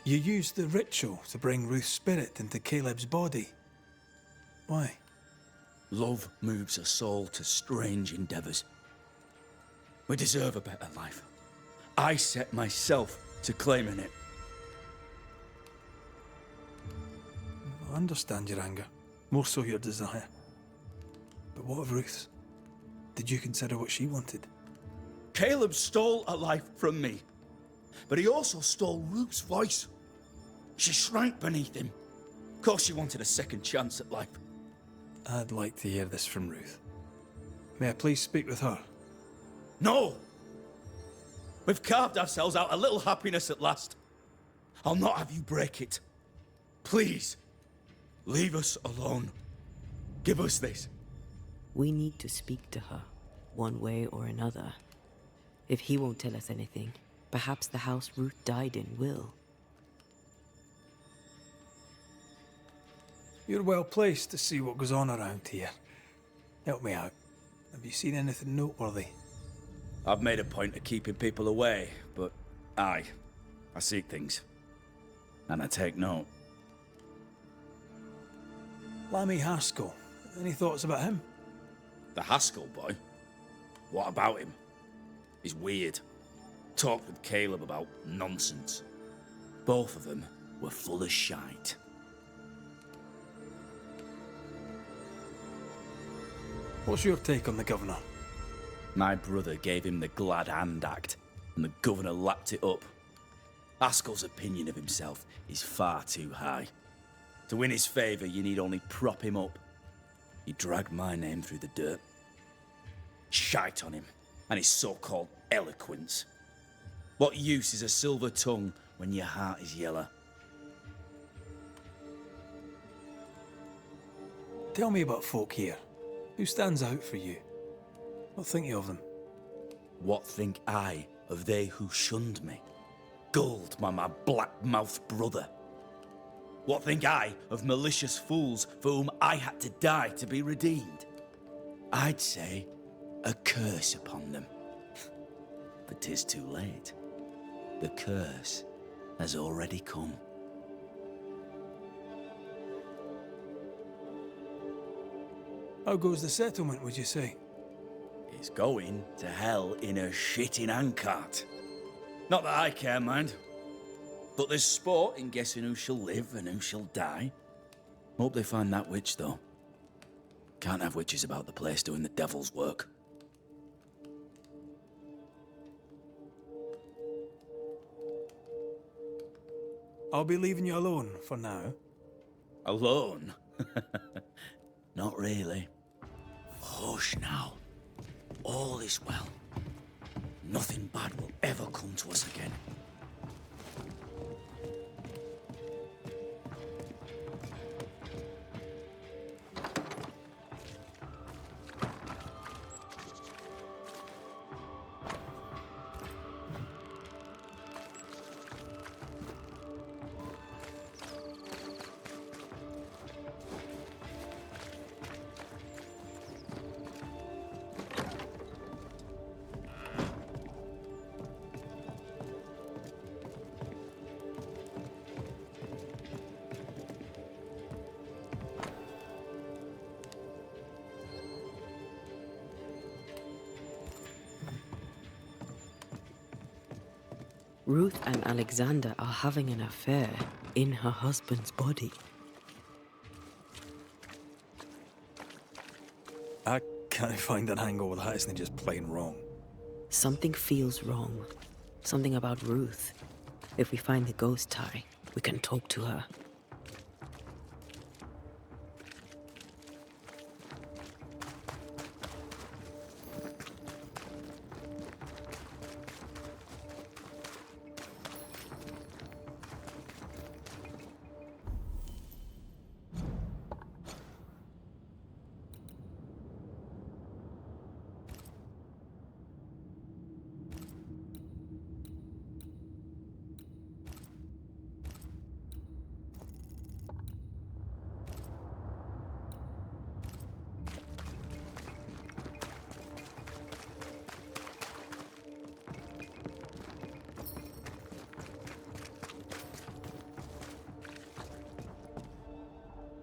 Speaker 2: You used the ritual to bring Ruth's spirit into Caleb's body. Why?
Speaker 10: Love moves a soul to strange endeavors. We deserve a better life. I set myself to claiming it.
Speaker 2: I understand your anger, more so your desire. But what of Ruth's? Did you consider what she wanted?
Speaker 10: Caleb stole a life from me, but he also stole Ruth's voice. She shrank beneath him. Of course she wanted a second chance at life.
Speaker 2: I'd like to hear this from Ruth. May I please speak with her?
Speaker 10: No! We've carved ourselves out a little happiness at last. I'll not have you break it. Please, leave us alone. Give us this.
Speaker 4: We need to speak to her, one way or another. If he won't tell us anything, perhaps the house Ruth died in will.
Speaker 2: You're well placed to see what goes on around here. Help me out. Have you seen anything noteworthy?
Speaker 10: I've made a point of keeping people away, but I seek things. And I take note.
Speaker 2: Lammy Haskell. Any thoughts about him?
Speaker 10: The Haskell boy? What about him? He's weird. Talked with Caleb about nonsense. Both of them were full of shite.
Speaker 2: What's your take on the governor?
Speaker 10: My brother gave him the Glad Hand Act, and the governor lapped it up. Haskell's opinion of himself is far too high. To win his favour, you need only prop him up. He dragged my name through the dirt. Shite on him, and his so-called eloquence. What use is a silver tongue when your heart is yellow?
Speaker 2: Tell me about folk here. Who stands out for you? What think you of them?
Speaker 10: What think I of they who shunned me? Gulled by my black-mouthed brother? What think I of malicious fools for whom I had to die to be redeemed? I'd say a curse upon them. But 'tis too late. The curse has already come.
Speaker 2: How goes the settlement, would you say?
Speaker 10: It's going to hell in a shitting handcart. Not that I care, mind. But there's sport in guessing who shall live and who shall die. Hope they find that witch, though. Can't have witches about the place doing the devil's work.
Speaker 2: I'll be leaving you alone for now.
Speaker 10: Alone? Not really. Hush now. All is well. Nothing bad will ever come to us again.
Speaker 4: Ruth and Alexander are having an affair in her husband's body.
Speaker 2: I can't find an angle with that, isn't it just plain wrong?
Speaker 4: Something feels wrong. Something about Ruth. If we find the ghost tie, we can talk to her.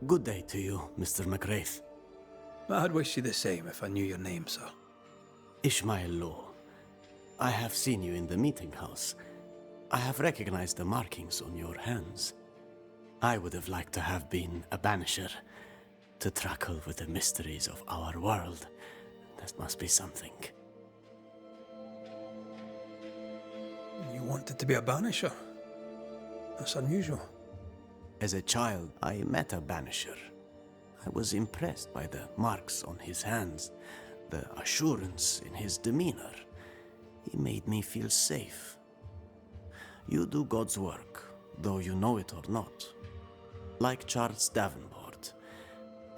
Speaker 13: Good day to you, Mr. McGrath.
Speaker 2: I'd wish you the same if I knew your name, sir.
Speaker 13: Ishmael Law. I have seen you in the meeting house. I have recognized the markings on your hands. I would have liked to have been a banisher, to tackle with the mysteries of our world. That must be something.
Speaker 2: You wanted to be a banisher? That's unusual.
Speaker 13: As a child, I met a banisher. I was impressed by the marks on his hands, the assurance in his demeanor. He made me feel safe. You do God's work, though you know it or not. Like Charles Davenport,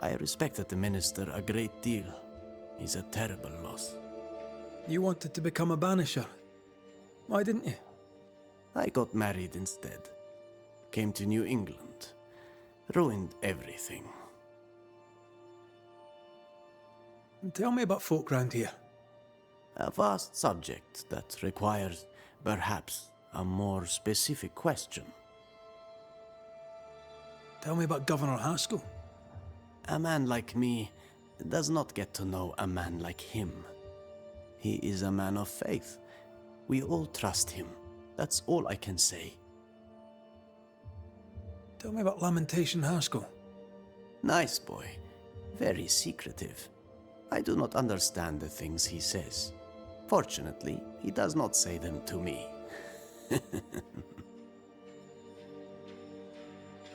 Speaker 13: I respected the minister a great deal. He's a terrible loss.
Speaker 2: You wanted to become a banisher. Why didn't you?
Speaker 13: I got married instead. Came to New England. Ruined everything.
Speaker 2: Tell me about folk round here.
Speaker 13: A vast subject that requires, perhaps, a more specific question.
Speaker 2: Tell me about Governor Haskell.
Speaker 13: A man like me does not get to know a man like him. He is a man of faith. We all trust him. That's all I can say.
Speaker 2: Tell me about Lamentation Haskell.
Speaker 13: Nice boy. Very secretive. I do not understand the things he says. Fortunately, he does not say them to me.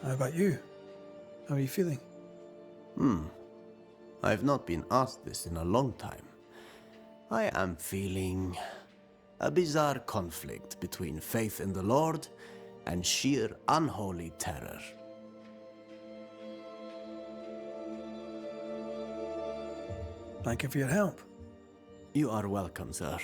Speaker 2: How about you? How are you feeling?
Speaker 13: I've not been asked this in a long time. I am feeling a bizarre conflict between faith in the Lord and sheer unholy terror.
Speaker 2: Thank you for your help.
Speaker 13: You are welcome, sir.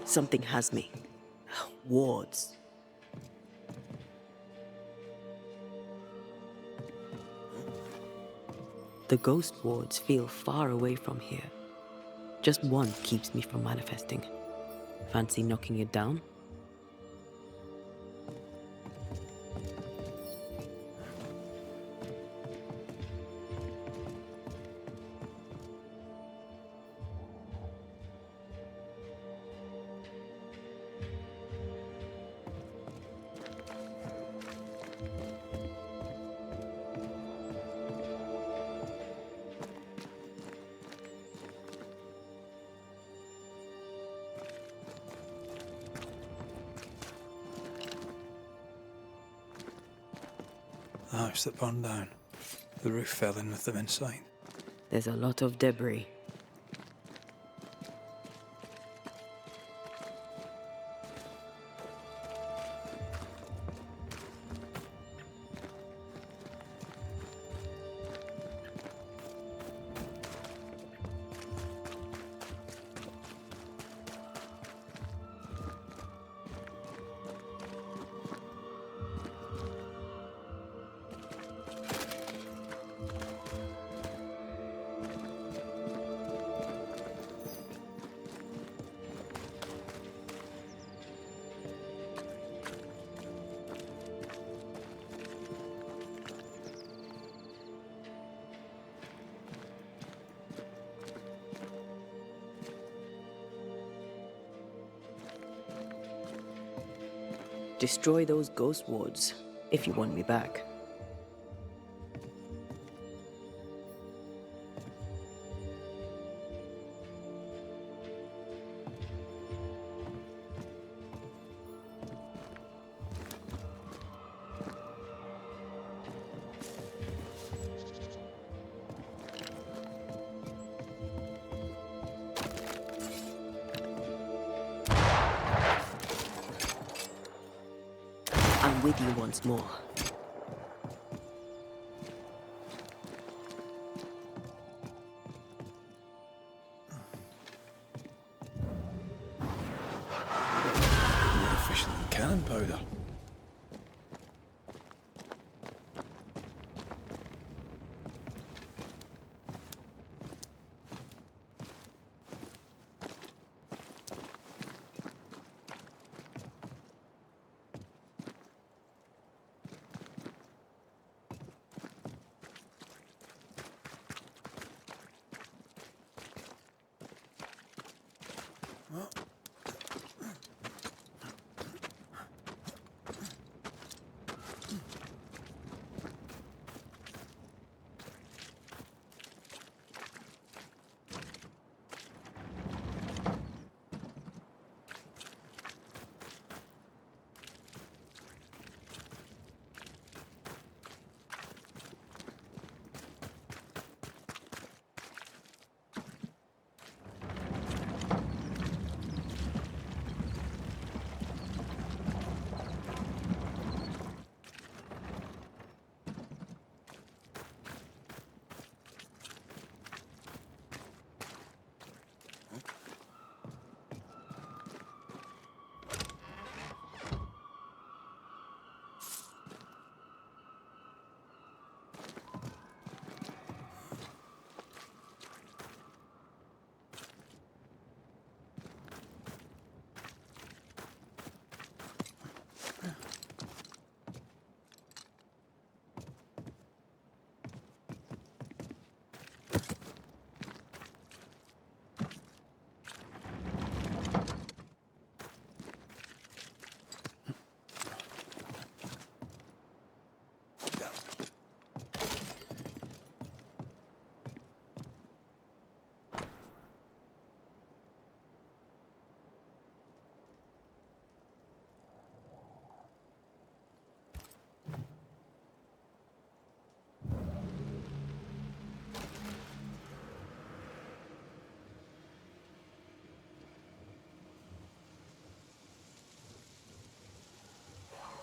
Speaker 4: Something has me. Wards. The ghost wards feel far away from here. Just one keeps me from manifesting. Fancy knocking it down?
Speaker 2: The house that burned down. The roof fell in with them inside.
Speaker 4: There's a lot of debris. Destroy those ghost wards, if you want me back. I'm with you once more.
Speaker 2: More efficient than cannon powder.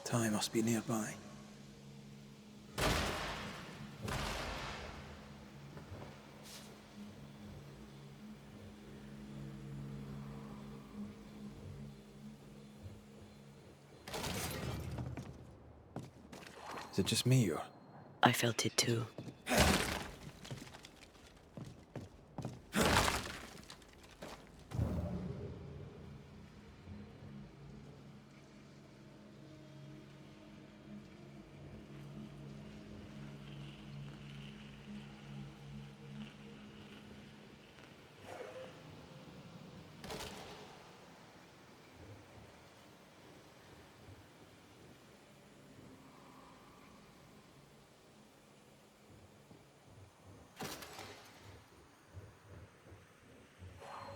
Speaker 2: Ty must be nearby. Is it just me, or?
Speaker 4: I felt it too.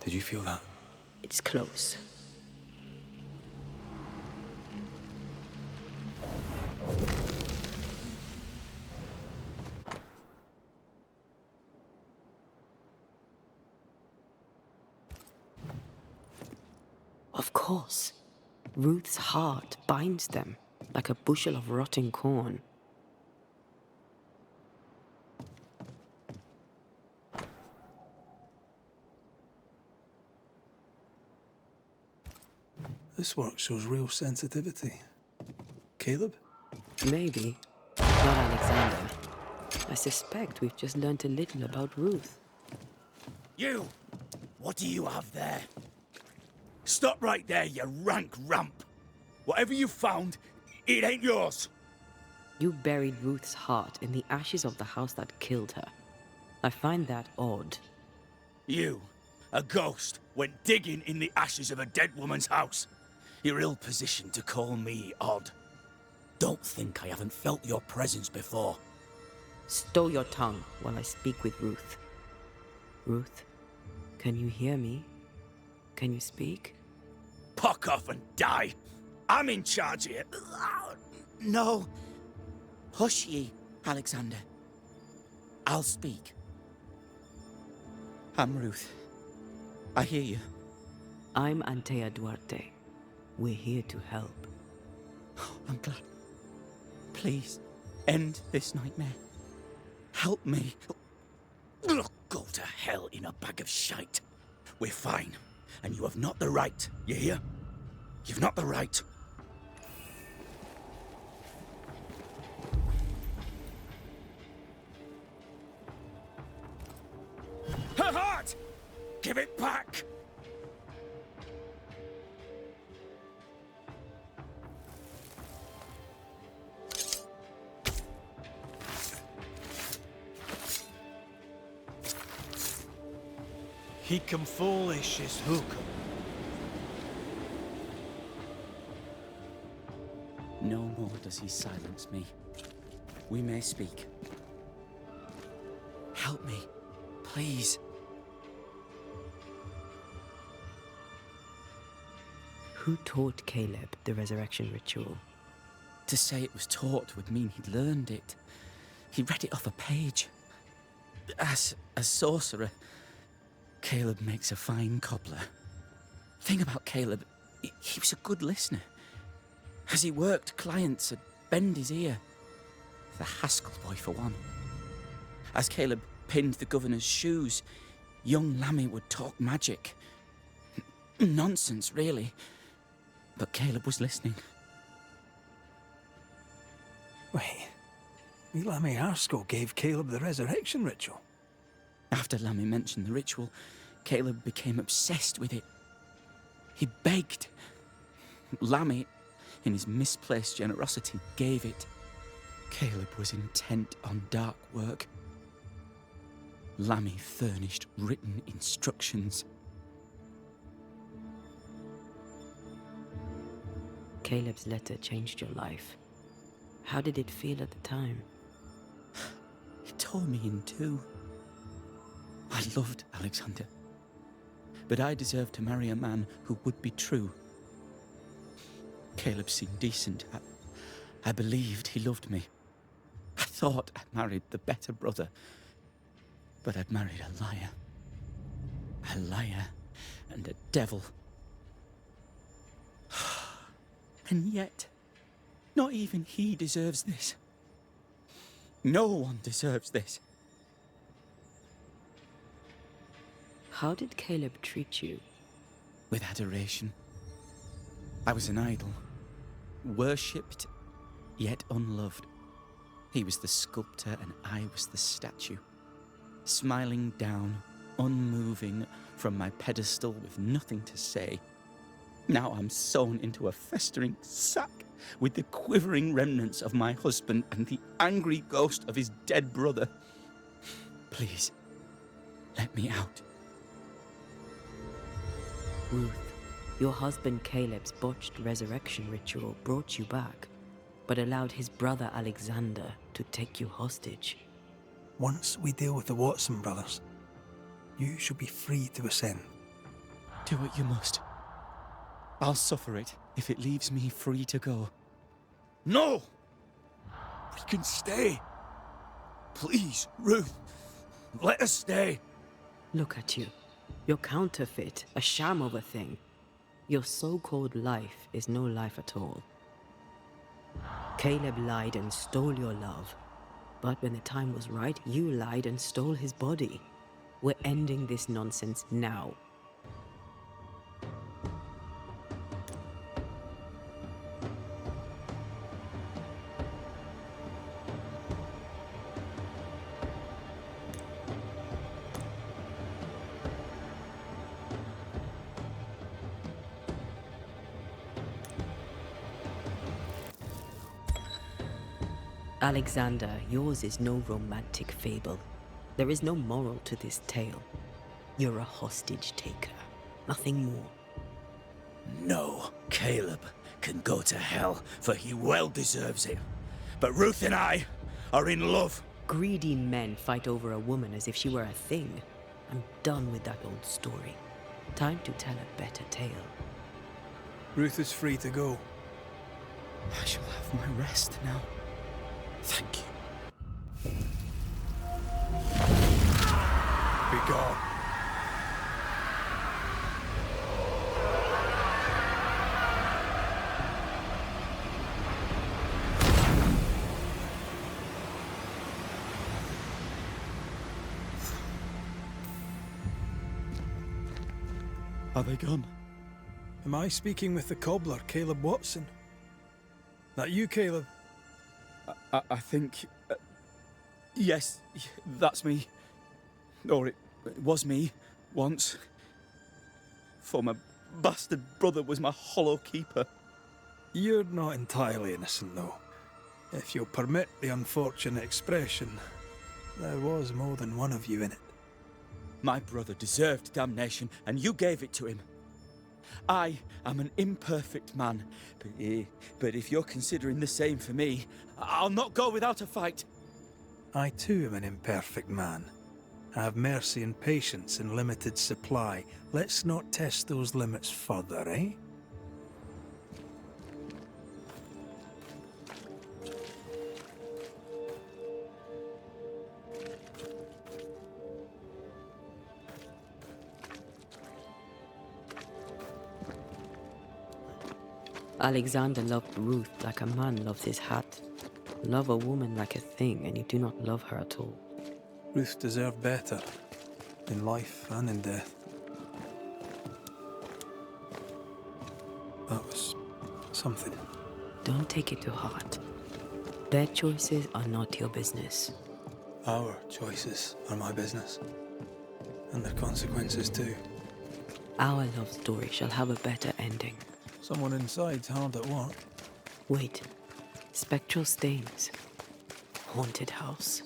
Speaker 2: Did you feel that?
Speaker 4: It's close. Of course. Ruth's heart binds them like a bushel of rotting corn.
Speaker 2: This work shows real sensitivity. Caleb?
Speaker 4: Maybe. Not Alexander. I suspect we've just learned a little about Ruth.
Speaker 10: You! What do you have there? Stop right there, you rank ramp! Whatever you found, it ain't yours!
Speaker 4: You buried Ruth's heart in the ashes of the house that killed her. I find that odd.
Speaker 10: You, a ghost, went digging in the ashes of a dead woman's house. You're ill-positioned to call me odd. Don't think I haven't felt your presence before.
Speaker 4: Stow your tongue while I speak with Ruth. Ruth, can you hear me? Can you speak?
Speaker 10: Puck off and die! I'm in charge here.
Speaker 14: No. Hush ye, Alexander. I'll speak. I'm Ruth. I hear you.
Speaker 4: I'm Antea Duarte. We're here to help.
Speaker 14: Oh, I'm glad. Please, end this nightmare. Help me.
Speaker 10: Go to hell in a bag of shite. We're fine, and you have not the right, you hear? You've not the right. Her heart! Give it back!
Speaker 2: He come foolish is hook.
Speaker 14: No more does he silence me. We may speak. Help me, please.
Speaker 4: Who taught Caleb the resurrection ritual?
Speaker 14: To say it was taught would mean he'd learned it. He read it off a page. As a sorcerer, Caleb makes a fine cobbler. Thing about Caleb, he was a good listener. As he worked, clients would bend his ear. The Haskell boy, for one. As Caleb pinned the governor's shoes, young Lammy would talk magic. Nonsense, really. But Caleb was listening.
Speaker 2: Wait, Lammy Haskell gave Caleb the resurrection ritual?
Speaker 14: After Lammy mentioned the ritual, Caleb became obsessed with it. He begged. Lammy, in his misplaced generosity, gave it. Caleb was intent on dark work. Lammy furnished written instructions.
Speaker 4: Caleb's letter changed your life. How did it feel at the time?
Speaker 14: It tore me in two. I loved Alexander, but I deserved to marry a man who would be true. Caleb seemed decent. I believed he loved me. I thought I'd married the better brother, but I'd married a liar. A liar and a devil. And yet, not even he deserves this. No one deserves this.
Speaker 4: How did Caleb treat you?
Speaker 14: With adoration. I was an idol. Worshipped, yet unloved. He was the sculptor and I was the statue. Smiling down, unmoving from my pedestal with nothing to say. Now I'm sewn into a festering sack with the quivering remnants of my husband and the angry ghost of his dead brother. Please, let me out.
Speaker 4: Ruth, your husband Caleb's botched resurrection ritual brought you back, but allowed his brother Alexander to take you hostage.
Speaker 2: Once we deal with the Watson brothers, you shall be free to ascend.
Speaker 14: Do what you must. I'll suffer it if it leaves me free to go.
Speaker 10: No! We can stay. Please, Ruth, let us stay.
Speaker 4: Look at you. You're counterfeit, a sham of a thing. Your so-called life is no life at all. Caleb lied and stole your love. But when the time was right, you lied and stole his body. We're ending this nonsense now. Alexander, yours is no romantic fable. There is no moral to this tale. You're a hostage taker, nothing more.
Speaker 10: No, Caleb can go to hell, for he well deserves it. But Ruth and I are in love.
Speaker 4: Greedy men fight over a woman as if she were a thing. I'm done with that old story. Time to tell a better tale.
Speaker 2: Ruth is free to go.
Speaker 14: I shall have my rest now. Thank you.
Speaker 2: Be gone.
Speaker 14: Are they gone?
Speaker 2: Am I speaking with the cobbler, Caleb Watson? That you, Caleb?
Speaker 14: I think... yes, that's me. Or it was me, once. For my bastard brother was my hollow keeper.
Speaker 2: You're not entirely innocent, though. If you'll permit the unfortunate expression, there was more than one of you in it.
Speaker 14: My brother deserved damnation, and you gave it to him. I am an imperfect man, but if you're considering the same for me, I'll not go without a fight.
Speaker 2: I too am an imperfect man. I have mercy and patience in limited supply. Let's not test those limits further, eh?
Speaker 4: Alexander loved Ruth like a man loves his hat. Love a woman like a thing, and you do not love her at all.
Speaker 2: Ruth deserved better, in life and in death. That was something.
Speaker 4: Don't take it to heart. Their choices are not your business.
Speaker 2: Our choices are my business. And their consequences too.
Speaker 4: Our love story shall have a better ending.
Speaker 2: Someone inside's hard at work.
Speaker 4: Wait. Spectral stains. Haunted house.